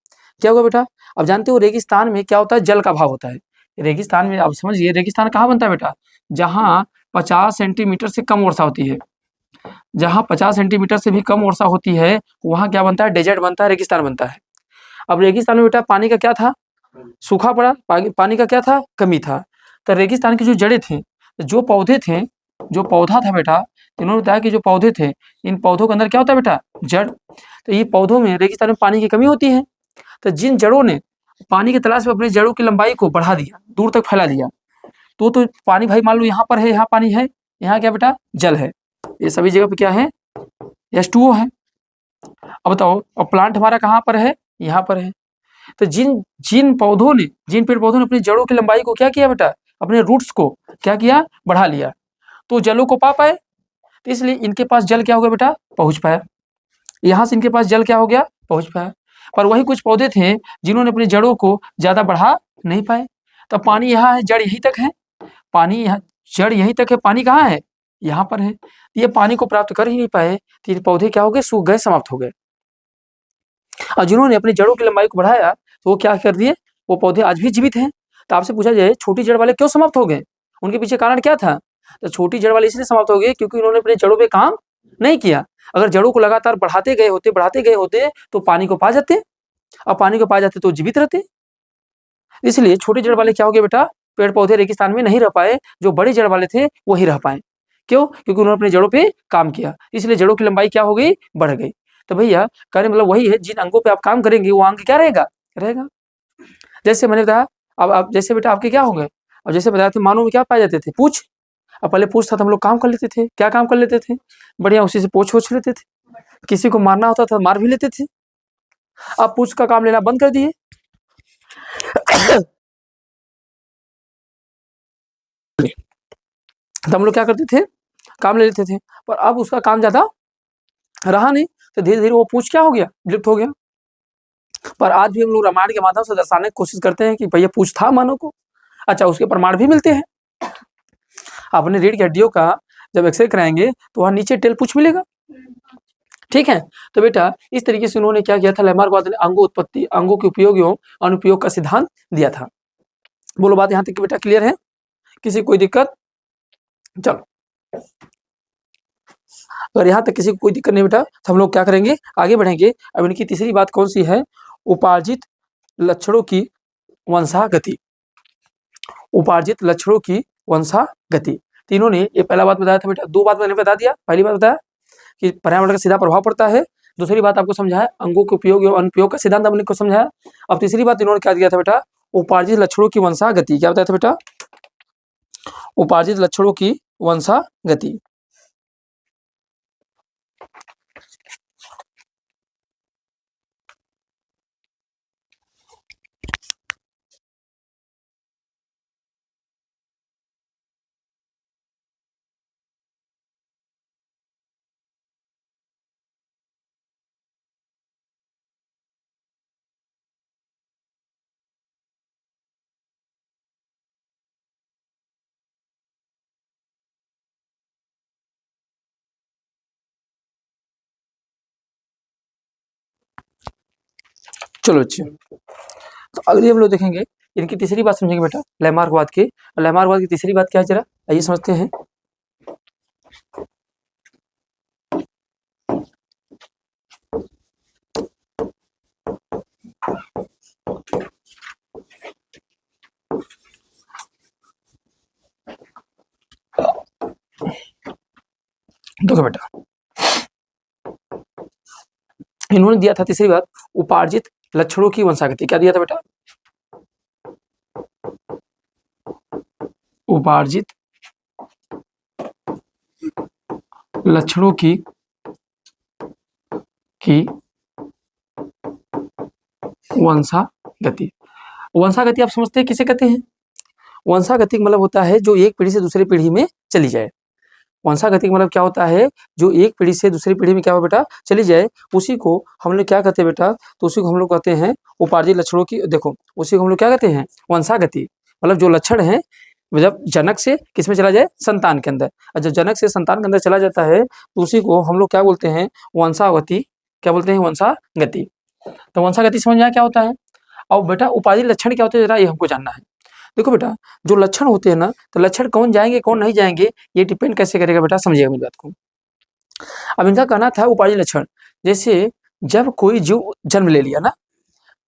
[SPEAKER 1] क्या हुआ बेटा? अब जानते हो रेगिस्तान में क्या होता है, जल का अभाव होता है। रेगिस्तान में आप समझिए, रेगिस्तान कहाँ बनता है बेटा, जहाँ 50 सेंटीमीटर से कम वर्षा होती है। जहाँ 50 सेंटीमीटर से भी कम वर्षा होती है वहाँ क्या बनता है, डेजर्ट बनता है, रेगिस्तान बनता है। अब रेगिस्तान में बेटा पानी का क्या था, सूखा पड़ा, पानी का क्या था, कमी था। तो रेगिस्तान की जो जड़ें थे, जो पौधे थे, जो पौधा था बेटा, इन्होंने बताया कि जो पौधे थे, इन पौधों के अंदर क्या होता है बेटा, जड़। तो ये पौधों में रेगिस्तान में पानी की कमी होती है। तो जिन जड़ों ने पानी की तलाश में अपनी जड़ों की लंबाई को बढ़ा दिया, दूर तक फैला दिया, तो पानी भाई मान लो यहाँ पर है, यहाँ पानी है, यहाँ क्या बेटा, जल है। ये सभी जगह पे क्या है, H2O है। अब बताओ, और प्लांट हमारा कहाँ पर है, यहाँ पर है। तो जिन जिन पौधों ने, जिन पेड़ पौधों ने अपनी जड़ों की लंबाई को क्या किया बेटा, अपने रूट्स को क्या किया, बढ़ा लिया, तो जलों को पा पाए। तो इसलिए इनके पास जल क्या हो गया बेटा, पहुंच पाया। यहाँ से इनके पास जल क्या हो गया, पहुंच पाया। पर वही कुछ पौधे थे जिन्होंने अपनी जड़ों को ज्यादा बढ़ा नहीं पाए। तो पानी यहाँ है, जड़ यहीं तक है, पानी यहाँ, जड़ यहीं तक है, पानी कहाँ है, यहाँ पर है। ये पानी को प्राप्त कर ही नहीं पाए तो ये पौधे क्या हो गए, सूख गए, समाप्त हो गए। और जिन्होंने अपनी जड़ों की लंबाई को बढ़ाया तो वो क्या कर दिए, वो पौधे आज भी जीवित हैं। तो आपसे पूछा जाए छोटी जड़ वाले क्यों समाप्त हो गए, उनके पीछे कारण क्या था? तो छोटी जड़ वाले इसलिए समाप्त हो गए क्योंकि उन्होंने अपने जड़ों पे काम नहीं किया। अगर जड़ों को लगातार बढ़ाते गए होते तो पानी को पा जाते, और पानी को पा जाते तो जीवित रहते। इसलिए छोटी जड़ वाले क्या हो गए बेटा, पेड़ पौधे रेगिस्तान में नहीं रह पाए, जो बड़ी जड़ वाले थे वही रह पाए। क्यों? क्योंकि उन्होंने अपनी जड़ों पे काम किया, इसलिए जड़ों की लंबाई क्या हो गई? बढ़ गई। तो भैया कहने मतलब वही है, जिन अंगों पे आप काम करेंगे वो अंग क्या रहेगा? जैसे मैंने बताया, अब जैसे बेटा आपके क्या होंगे, अब जैसे बताया था मानव में क्या पाए जाते थे? पूछ। अब पहले पूछ था तो हम लोग काम कर लेते थे, क्या काम कर लेते थे? बढ़िया उसी से पोछ लेते थे। किसी को मारना होता था मार भी लेते थे। अब पूछ का काम लेना बंद कर दिए। तो हम लोग क्या करते थे? काम ले लेते थे, पर अब उसका काम ज्यादा रहा नहीं, तो धीरे धीरे वो पूछ क्या हो गया? विलुप्त हो गया। पर आज भी हम लोग रामायण के माध्यम से दर्शाने की कोशिश करते हैं कि भैया पूछ था मानव को। अच्छा, उसके प्रमाण भी मिलते हैं। आपने रीढ़ की हड्डियों का जब एक्सरे कराएंगे तो वहां नीचे टेल पूछ मिलेगा। ठीक है, तो बेटा इस तरीके से उन्होंने क्या किया था? लैमार्कवाद ने अंगों उत्पत्ति, अंगों के उपयोग एवं अनुपयोग का सिद्धांत दिया था। बोलो बात यहाँ तक कि बेटा क्लियर है? किसी कोई दिक्कत? चलो, अगर यहाँ तक किसी को कोई दिक्कत नहीं बेटा तो हम लोग क्या करेंगे? आगे बढ़ेंगे। अब इनकी तीसरी बात कौन सी है? उपार्जित लक्षणों की वंशागति। उपार्जित लक्षणों की वंशागति। तीनों ने ये पहला बात बताया था बेटा, दो बात मैंने बता दिया। पहली बात बताया कि पर्यावरण का सीधा प्रभाव पड़ता है। दूसरी बात आपको समझाया अंगों के उपयोग एवं अनुपयोग का सिद्धांत हमने को समझाया। अब तीसरी बात इन्होंने क्या दिया था बेटा? उपार्जित लक्षणों की वंशागति। क्या बताया था बेटा? उपार्जित लक्षणों की वंशागति। चलो अच्छे, तो अगली हम लोग देखेंगे इनकी तीसरी बात समझेंगे बेटा लैमार्कवाद की। लैमार्कवाद की तीसरी बात क्या है? जरा आइए समझते हैं। देखो बेटा, इन्होंने दिया था तीसरी बात उपार्जित लक्षणों की वंशागति। क्या दिया था बेटा? उपार्जित लक्षणों की वंशागति। वंशागति आप समझते हैं किसे कहते हैं? वंशागति मतलब होता है जो एक पीढ़ी से दूसरी पीढ़ी में चली जाए। वंशागति मतलब क्या होता है? जो एक पीढ़ी से दूसरी पीढ़ी में क्या हो बेटा? चली जाए, उसी को हम लोग क्या कहते हैं बेटा? तो उसी को हम लोग कहते हैं उपार्जित लक्षणों की। देखो उसी को हम लोग क्या कहते हैं? वंशागति। मतलब जो लक्षण है जब जनक से किस में चला जाए? संतान के अंदर। और जब जनक से संतान के अंदर चला जाता है तो उसी को हम लोग क्या बोलते हैं? वंशावती। क्या बोलते हैं? वंशागति। तो वंशागति समझ में आया क्या होता है? अब बेटा उपार्जित लक्षण क्या होते हैं जरा ये हमको जानना है। देखो बेटा जो लक्षण होते हैं ना, तो लक्षण कौन जाएंगे कौन नहीं जाएंगे ये डिपेंड कैसे करेगा बेटा? समझिएगा मेरी बात को। अब इनका कहना था उपार्जित लक्षण, जैसे जब कोई जीव जन्म ले लिया ना,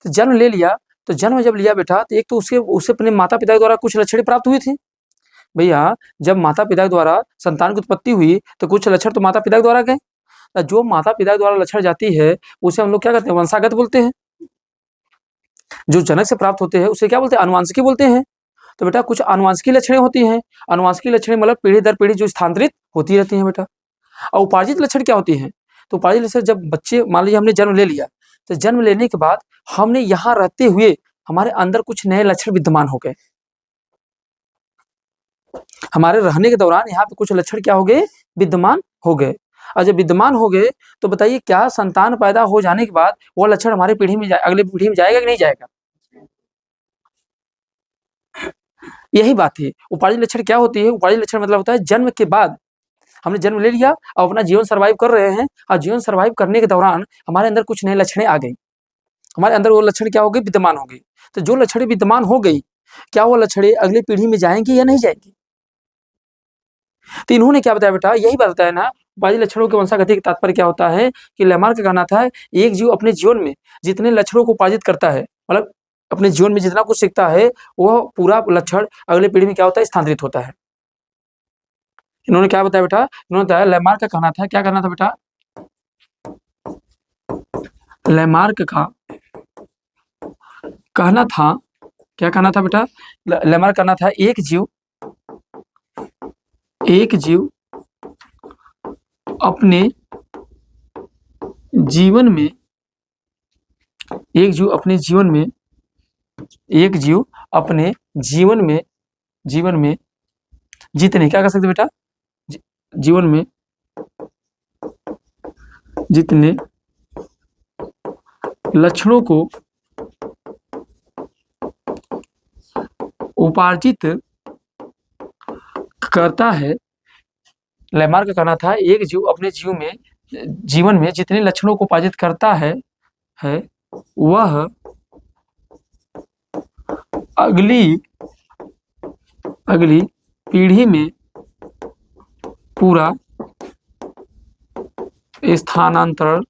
[SPEAKER 1] तो जन्म ले लिया, तो जन्म जब लिया बेटा तो एक तो उसे अपने माता पिता द्वारा कुछ लक्षण प्राप्त हुई थी। भैया जब माता पिता द्वारा संतान की उत्पत्ति हुई तो कुछ लक्षण तो माता पिता द्वारा गए। जो माता पिता द्वारा लक्षण जाती है उसे हम लोग क्या कहते हैं? वंशागत बोलते हैं। जो जनक से प्राप्त होते हैं उसे क्या बोलते हैं? अनुवांशिकी बोलते हैं। तो बेटा कुछ अनुवांशिकी लक्षणें होती हैं। अनुवांशिकी लक्षणें मतलब पीढ़ी दर पीढ़ी जो स्थानांतरित होती रहती हैं बेटा। और उपार्जित लक्षण क्या होती हैं? तो उपार्जित लक्षण जब बच्चे मान लीजिए हमने जन्म ले लिया, तो जन्म लेने के बाद हमने यहाँ रहते हुए हमारे अंदर कुछ नए लक्षण विद्यमान हो गए। हमारे रहने के दौरान यहाँ पे कुछ लक्षण क्या हो गए? विद्यमान हो गए। और जब विद्यमान हो गए तो बताइए क्या संतान पैदा हो जाने के बाद वो लक्षण हमारे पीढ़ी में अगले पीढ़ी में जाएगा कि नहीं जाएगा? यही बात है। उपार्जित लक्षण क्या होती है? उपार्जित लक्षण मतलब होता है जन्म के बाद हमने जन्म ले लिया और अपना जीवन सर्वाइव कर रहे हैं, और जीवन सर्वाइव करने के दौरान हमारे अंदर कुछ नए लक्षणें आ गई। हमारे अंदर वो लक्षण क्या हो गई? विद्यमान हो गई। तो जो लक्षण विद्यमान हो गई, क्या वो लक्षण अगली पीढ़ी में जाएंगी या नहीं जाएंगी? तो इन्होंने क्या बताया बेटा? यही बताया ना उपार्जित लक्षणों के वंशागति का तात्पर्य क्या होता है कि लैमार्क का कहना था एक जीव अपने जीवन में जितने लक्षणों को उपार्जित करता है, मतलब अपने जीवन में जितना कुछ सीखता है वह पूरा लक्षण अगले पीढ़ी में क्या होता है, स्थानांतरित होता है। इन्होंने क्या बताया बेटा, इन्होंने बताया लैमार्क का कहना था, क्या कहना था बेटा, लैमार्क का कहना था, क्या कहना था बेटा, लैमार्क कहना था एक जीव अपने जीवन में, एक जीव अपने जीवन में, एक जीव अपने जीवन में जितने, क्या कर सकते बेटा, जीवन में जितने लक्षणों को उपार्जित करता है, लैमार्क का कहना था एक जीव अपने जीवन में जितने लक्षणों को उपार्जित करता है वह अगली पीढ़ी में पूरा स्थानांतरण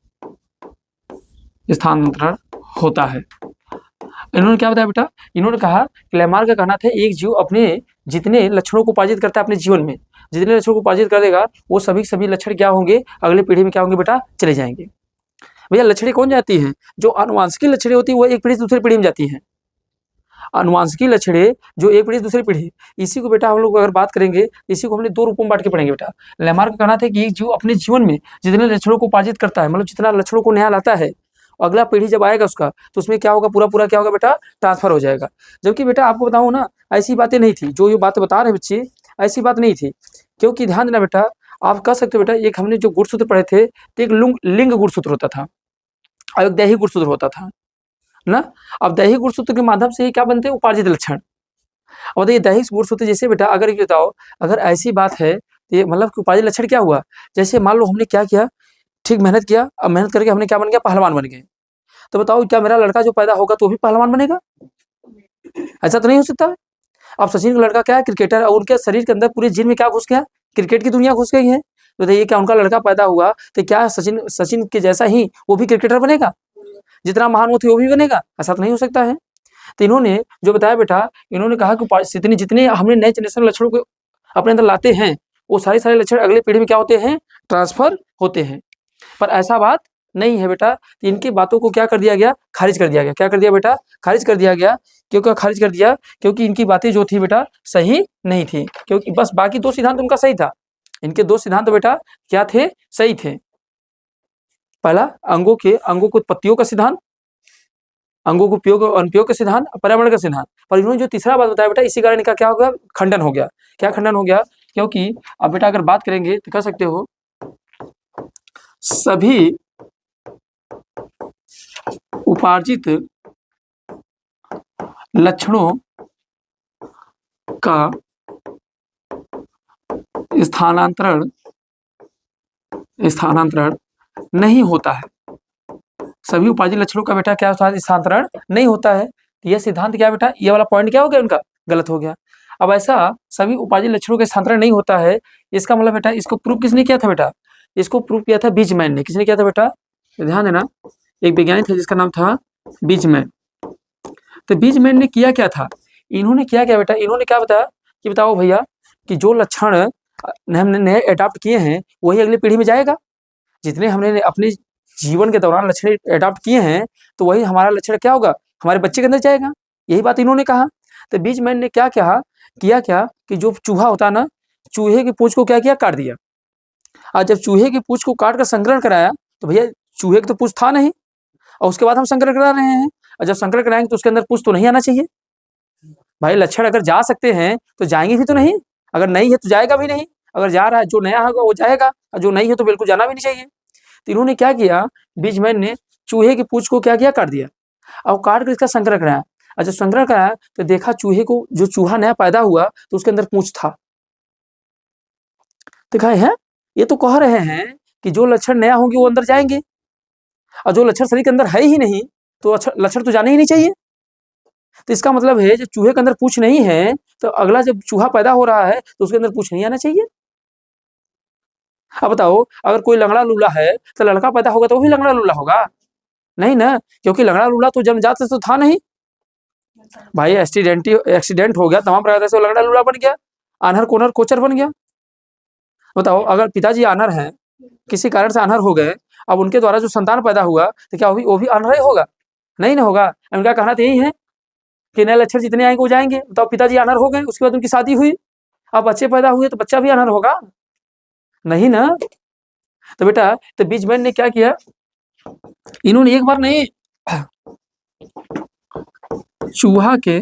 [SPEAKER 1] होता है। इन्होंने क्या बताया बेटा, इन्होंने कहा कि लैमार्क का कहना था एक जीव अपने जितने लक्षणों को उपार्जित करता है अपने जीवन में, जितने लक्षणों को उपार्जित कर देगा वो सभी लक्षण क्या होंगे, अगले पीढ़ी में क्या होंगे बेटा, चले जाएंगे। भैया लक्षणें कौन जाती हैं, जो आनुवांशिक लक्षणें होती है वो एक पीढ़ी से दूसरी पीढ़ी में जाती हैं। आनुवांशिकी लक्षणें जो एक पीढ़ी से दूसरी पीढ़ी, इसी को बेटा हम लोग अगर बात करेंगे, इसी को हमने दो रूपों में बांट के पढ़ेंगे बेटा। लैमार्क का कहना था कि एक जीव अपने जीवन में जितने लक्षणों को उपार्जित करता है, मतलब जितना लक्षणों को नया लाता है, अगला पीढ़ी जब आएगा उसका तो उसमें क्या होगा, पूरा क्या होगा बेटा, ट्रांसफर हो जाएगा। जबकि बेटा आपको बताऊं ना, ऐसी बातें नहीं थी, जो ये बातें बता रहे बच्चे, ऐसी बात नहीं थी। क्योंकि ध्यान देना बेटा, आप कह सकते हो बेटा, एक हमने जो गुणसूत्र पढ़े थे तो एक लिंग गुणसूत्र होता था और एक दैहिक गुणसूत्र होता था ना। अब दैहिक गुणसूत्र के माध्यम से क्या बनते हैं, उपार्जित लक्षण। और ये दैहिक गुणसूत्र जैसे बेटा, अगर ये बताओ, अगर ऐसी बात है तो ये मतलब कि उपार्जित लक्षण क्या हुआ, जैसे मान लो हमने क्या किया, ठीक मेहनत किया, अब मेहनत करके हमने क्या बन गया, पहलवान बन गए। तो बताओ क्या मेरा लड़का जो पैदा होगा तो भी पहलवान बनेगा? ऐसा तो नहीं हो सकता है। अब सचिन का लड़का क्या है, क्रिकेटर, और उनके शरीर के अंदर पूरे जीन में क्या घुस गया, क्रिकेट की दुनिया घुस गई है। तो बताइए क्या उनका लड़का पैदा हुआ तो क्या सचिन के जैसा ही वो भी क्रिकेटर बनेगा, जितना महान वो थे वो भी बनेगा? ऐसा तो नहीं हो सकता है। तो इन्होंने जो बताया बेटा, इन्होंने कहा कि जितने हमने नए जनरेशन लक्षणों को अपने अंदर लाते हैं वो सारे लक्षण अगली पीढ़ी में क्या होते हैं, ट्रांसफर होते हैं। पर ऐसा बात नहीं है बेटा, इनकी बातों को क्या कर दिया गया, खारिज कर दिया गया। क्या कर दिया बेटा, खारिज कर दिया गया। क्यों खारिज कर दिया, क्योंकि इनकी बातें जो थी बेटा सही नहीं थी, क्योंकि बस बाकी दो सिद्धांत उनका सही था। इनके दो सिद्धांत बेटा क्या थे, सही थे। पहला अंगों के उत्पत्तियों का सिद्धांत, अंगों को उपयोग और अनुपयोग का सिद्धांत, पर्यावरण का सिद्धांत। पर इन्होंने जो तीसरा बात बताया बेटा, इसी कारण इनका क्या हो गया, खंडन हो गया। क्या खंडन हो गया, क्योंकि अब बेटा अगर बात करेंगे तो कह सकते हो सभी उपार्जित लक्षणों का स्थानांतरण नहीं होता है। सभी उपार्जित लक्षणों का बेटा क्या स्थानांतरण नहीं होता है। यह सिद्धांत क्या बेटा, ये वाला पॉइंट क्या हो गया उनका, गलत हो गया। अब ऐसा सभी उपार्जित लक्षणों का स्थानांतरण नहीं होता है, इसका मतलब बेटा इसको प्रूव किसने किया था बेटा, इसको प्रूव किया था बीजमैन ने। किसने किया था बेटा, ध्यान देना, एक वैज्ञानिक था जिसका नाम था बीजमैन। तो बीजमैन ने किया क्या था, इन्होंने किया क्या बेटा, इन्होंने क्या बताया कि बताओ भैया कि जो लक्षण हमने नए अडॉप्ट किए हैं वही अगली पीढ़ी में जाएगा। जितने हमने अपने जीवन के दौरान लक्षण अडॉप्ट किए हैं तो वही हमारा लक्षण क्या होगा, हमारे बच्चे के अंदर जाएगा। यही बात इन्होंने कहा। तो बीजमैन ने क्या किया कि जो चूहा होता ना, चूहे की पूंछ को क्या किया, काट दिया। और जब चूहे की पूंछ को काट कर संकरण कराया तो भैया चूहे की तो पूंछ था नहीं, और उसके बाद हम संकरण करा रहे हैं। और जब संकरण कराएंगे तो उसके अंदर पूंछ तो नहीं आना चाहिए। भाई लक्षण अगर जा सकते हैं तो जाएंगे भी तो नहीं, अगर नहीं है तो जाएगा भी नहीं। अगर जा रहा है, जो नया होगा वो जाएगा, और जो नहीं है तो बिल्कुल जाना भी नहीं चाहिए। तो इन्होंने क्या किया, बीजमैन ने चूहे की पूंछ को क्या किया, काट दिया, और काट कर इसका संकरण कराया। और जब संकरण कराया तो देखा चूहे को, जो चूहा नया पैदा हुआ तो उसके अंदर पूंछ था। तो कहा है, ये तो कह रहे हैं कि जो लक्षण नया होंगे वो अंदर जाएंगे, और जो लक्षण शरीर के अंदर है ही नहीं तो अच्छा लक्षण तो जाने ही नहीं चाहिए। तो इसका मतलब है जब चूहे के अंदर पूंछ नहीं है तो अगला जब चूहा पैदा हो रहा है तो उसके अंदर पूंछ नहीं आना चाहिए। अब बताओ अगर कोई लंगड़ा लूला है तो लड़का पैदा होगा तो वो भी लंगड़ा लूला होगा? नहीं ना, क्योंकि लंगड़ा लूला तो जन्मजात से तो था नहीं। भाई एक्सीडेंट हो गया, तमाम प्रकार से लंगड़ा लूला बन गया, आनहर कोनर कोचर बन गया। बताओ, अगर पिताजी आनहर हैं, किसी कारण से आनहर हो गए, अब उनके द्वारा जो संतान पैदा हुआ तो क्या वो भी आनहर ही होगा? नहीं ना होगा। उनका कहना तो यही है कि नए लक्षण जितने आएंगे वो जाएंगे। तो पिताजी आनहर हो गए, उसके बाद उनकी शादी हुई, अब बच्चे पैदा हुए तो बच्चा भी आनहर होगा? नहीं ना। तो बेटा, तो बीजमैन ने क्या किया, इन्होंने एक बार नहीं, चूहा के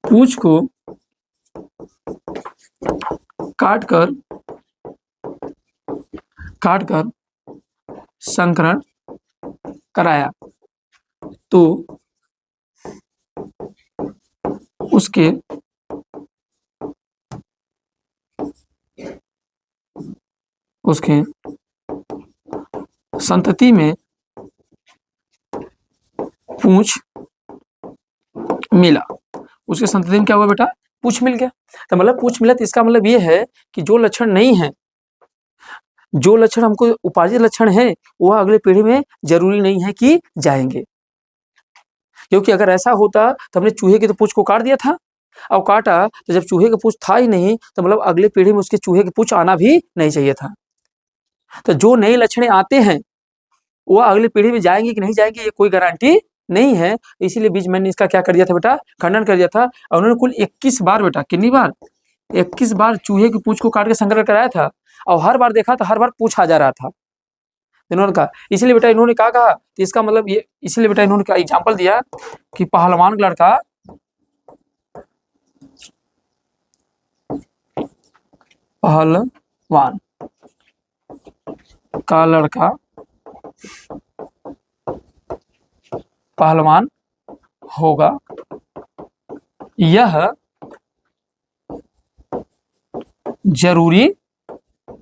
[SPEAKER 1] पूंछ को काटकर संकरण कराया, तो उसके संतति में पूंछ मिला। उसके संतति में क्या हुआ बेटा? पूंछ मिल गया। तो मतलब पूंछ मिला, तो इसका मतलब ये है कि जो लक्षण नहीं है, जो लक्षण हमको उपार्जित लक्षण है, वह अगले पीढ़ी में जरूरी नहीं है कि जाएंगे। क्योंकि अगर ऐसा होता तो हमने चूहे की तो पूंछ को काट दिया था, और काटा तो जब चूहे का पूंछ था ही नहीं, तो मतलब अगले पीढ़ी में उसके चूहे की पूंछ आना भी नहीं चाहिए था। तो जो नए लक्षण आते हैं वह अगली पीढ़ी में जाएंगे कि नहीं जाएंगे, ये कोई गारंटी नहीं है। इसीलिए बीजमैन ने इसका क्या कर दिया था बेटा? खंडन कर दिया था। और उन्होंने कुल 21 बार बेटा, कितनी बार? 21 बार चूहे की पूंछ को काट के संग्रह कराया था, और हर बार देखा तो हर बार पूंछ आ जा रहा था। इन्होंने कहा, इसलिए बेटा इन्होंने क्या कहा, तो इसका मतलब ये, इसलिए बेटा इन्होंने क्या एग्जाम्पल दिया कि पहलवान लड़का पहलवान का लड़का पहलवान होगा, यह जरूरी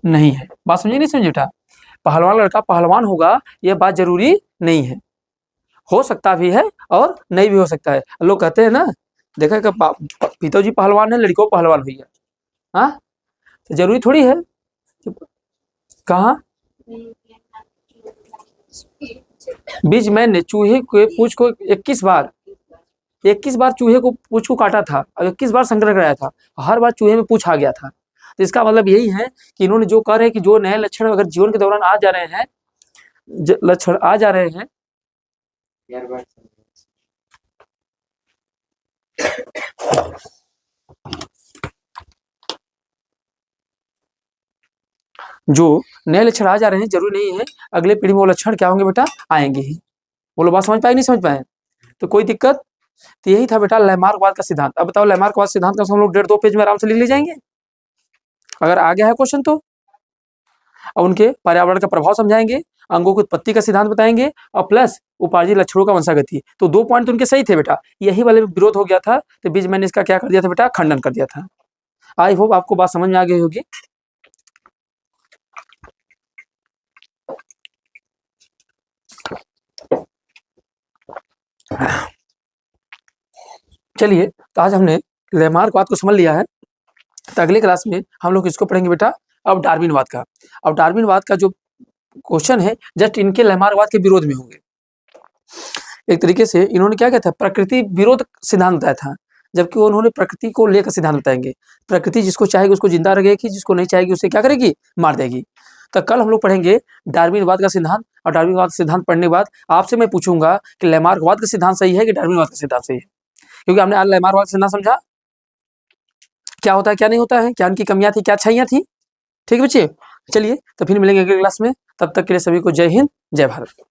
[SPEAKER 1] नहीं है। बात समझे नहीं समझे बेटा? पहलवान लड़का पहलवान होगा, यह बात जरूरी नहीं है। हो सकता भी है और नहीं भी हो सकता है। लोग कहते हैं ना, देखा कि पिताजी पहलवान है, लड़कों पहलवान हुई है, हाँ, तो जरूरी थोड़ी है। कहाँ? बीजमैन ने चूहे के पूंछ को 21 बार चूहे को पूंछ को काटा था, और 21 बार संग्रह कराया था, हर बार चूहे में पूंछ आ गया था। तो इसका मतलब यही है कि इन्होंने जो कह रहे हैं कि जो नए लक्षण अगर जीवन के दौरान आ जा रहे हैं, लक्षण आ जा रहे हैं, जो नए लक्षण आ जा रहे हैं, जरूरी नहीं है अगले पीढ़ी में वो लक्षण क्या होंगे बेटा? आएंगे ही। बोलो, बात समझ पाए नहीं समझ पाए? तो कोई दिक्कत? तो यही था बेटा लैमार्कवाद का सिद्धांत। अब बताओ, लैमार्कवाद सिद्धांत का हम लोग 1.5-2 पेज में आराम से लिख ले जाएंगे, अगर आ गया है क्वेश्चन तो। और उनके पर्यावरण का प्रभाव समझाएंगे, अंगों की उत्पत्ति का सिद्धांत बताएंगे, और प्लस उपार्जित लक्षणों का वंशागति। तो 2 पॉइंट तो उनके सही थे बेटा, यही वाले में विरोध हो गया था, तो बीच मैंने इसका क्या कर दिया था बेटा? खंडन कर दिया था। आई होप आपको बात समझ में आ गई होगी। चलिए, तो आज हमने लैमार्कवाद को समझ लिया है, तो अगली क्लास में हम लोग इसको पढ़ेंगे बेटा, अब डार्विनवाद का। अब डार्विनवाद का जो क्वेश्चन है, जस्ट इनके लैमार्कवाद के विरोध में होंगे। एक तरीके से इन्होंने क्या कहता है, प्रकृति विरोध सिद्धांत बताया था, जबकि उन्होंने प्रकृति को लेकर सिद्धांत बताएंगे। प्रकृति जिसको चाहेगी उसको जिंदा रखेगी, जिसको नहीं चाहेगी उसे क्या करेगी? मार देगी। तो कल हम लोग पढ़ेंगे डार्विनवाद का सिद्धांत, और डार्विनवाद का सिद्धांत पढ़ने के बाद आपसे मैं पूछूंगा कि लैमार्कवाद का सिद्धांत सही है कि डार्विनवाद का सिद्धांत सही है। क्योंकि हमने आज लैमार्कवाद का सिद्धांत समझा, क्या होता है क्या नहीं होता है, क्या उनकी कमियां थी क्या अच्छाइयां थी। ठीक है बच्चे, चलिए तो फिर मिलेंगे अगली क्लास में। तब तक के लिए सभी को जय हिंद, जय भारत।